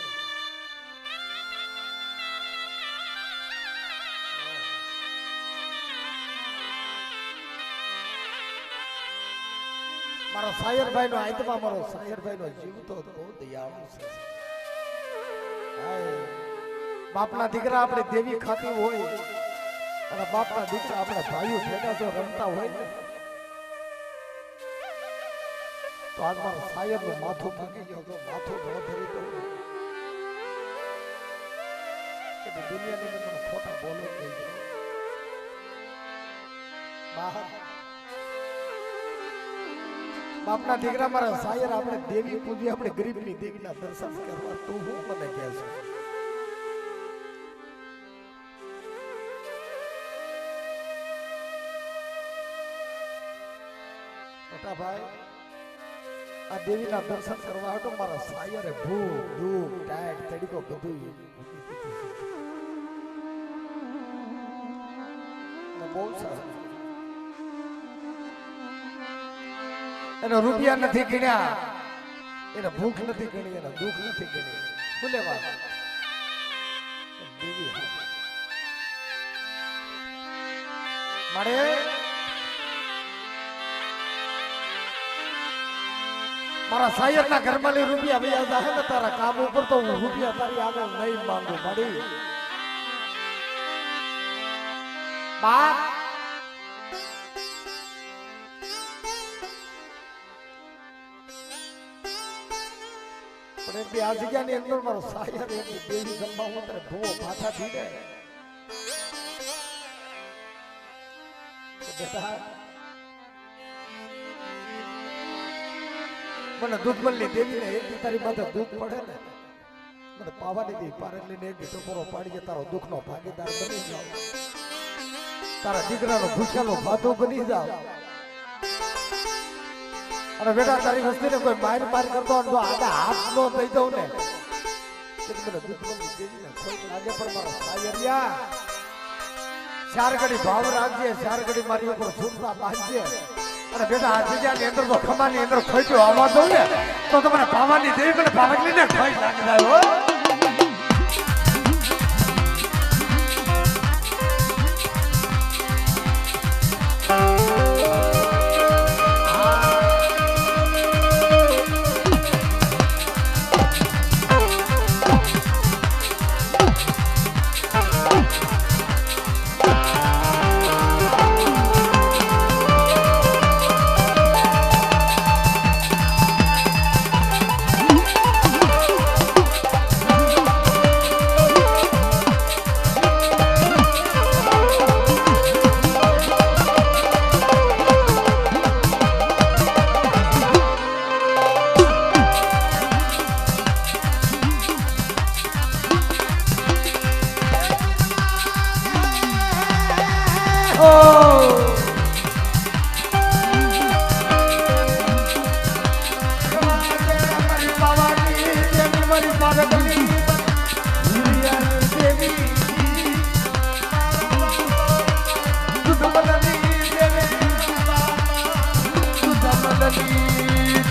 મારો સાયરભાઈ નો આત્મા, મારો સાયરભાઈ નો જીવ તો બહુ દયાળુ છે. બાપના દીકરા આપણે દેવી ખાતી હોય, અને બાપના દીકરા આપણે ભાઈઓ ભેગા જો રમતા હોય ને, તો આજ મારો સાયર નું માથું ભાગી ગયો તો માથું ન ધરી તો દુનિયાની મને ખોટા બોલો થઈ ગયો. બહાર બાપના દીકરા મારા સાયર આપણે દેવી પૂજી, આપણે ગરીબની દેવીના દર્શન કરવા, તું હું મને કહે છે? મોટા ભાઈ, આ દેવીના દર્શન કરવા હતો મારા સાયરે ભૂખ દુઃખ ટાઈટ તડીકો બધું બહુ સારું. એનો રૂપિયા નથી ગણ્યા, એને ભૂખ નથી ગણી, એના દુઃખ નથી ગણી. બોલે વાત મારે મારા સાયરના ઘરમાં રૂપિયા ભૈયા જાહે ને તારા કામ ઉપર, તો હું રૂપિયા તારી આગળ નહીં માંગુ. મારી બાપ પણ આ જગ્યાની અંદર મારો સાયર એની દેવી જમવા હું તારે ભૂવો પાછા થઈ જાય. બેટા મને દુધમલની દેવીને એક તારી માથે દુઃખ પડે ને, મને પાવાની દી પારેલીને એક ટકોરો પાડીએ, તારો દુઃખનો ભાગીદાર બની જાવ, તારા દીકરાનો ભૂખ્યાનો ભાતો બની જાવ. અને બેટા તારી વસ્તીને કોઈ માર માર કરતો હોય તો આડા હાથ નો દઈ દઉં ને, મને દુધમલની દેવીને ખોટ લાગે. પણ મારો સાયરિયા ચાર ઘડી ભાવ રાખજે, ચાર ઘડી મારી ઉપર છૂટતા બાંધજે. અને બેટા આ જગ્યાની અંદર તો ખમાની અંદર ખોઈજો આવવા દઉં ને, તો તમને ભાવાની દેવી મને ભાગલીને ખોઈ નાખી જાય.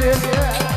દેજે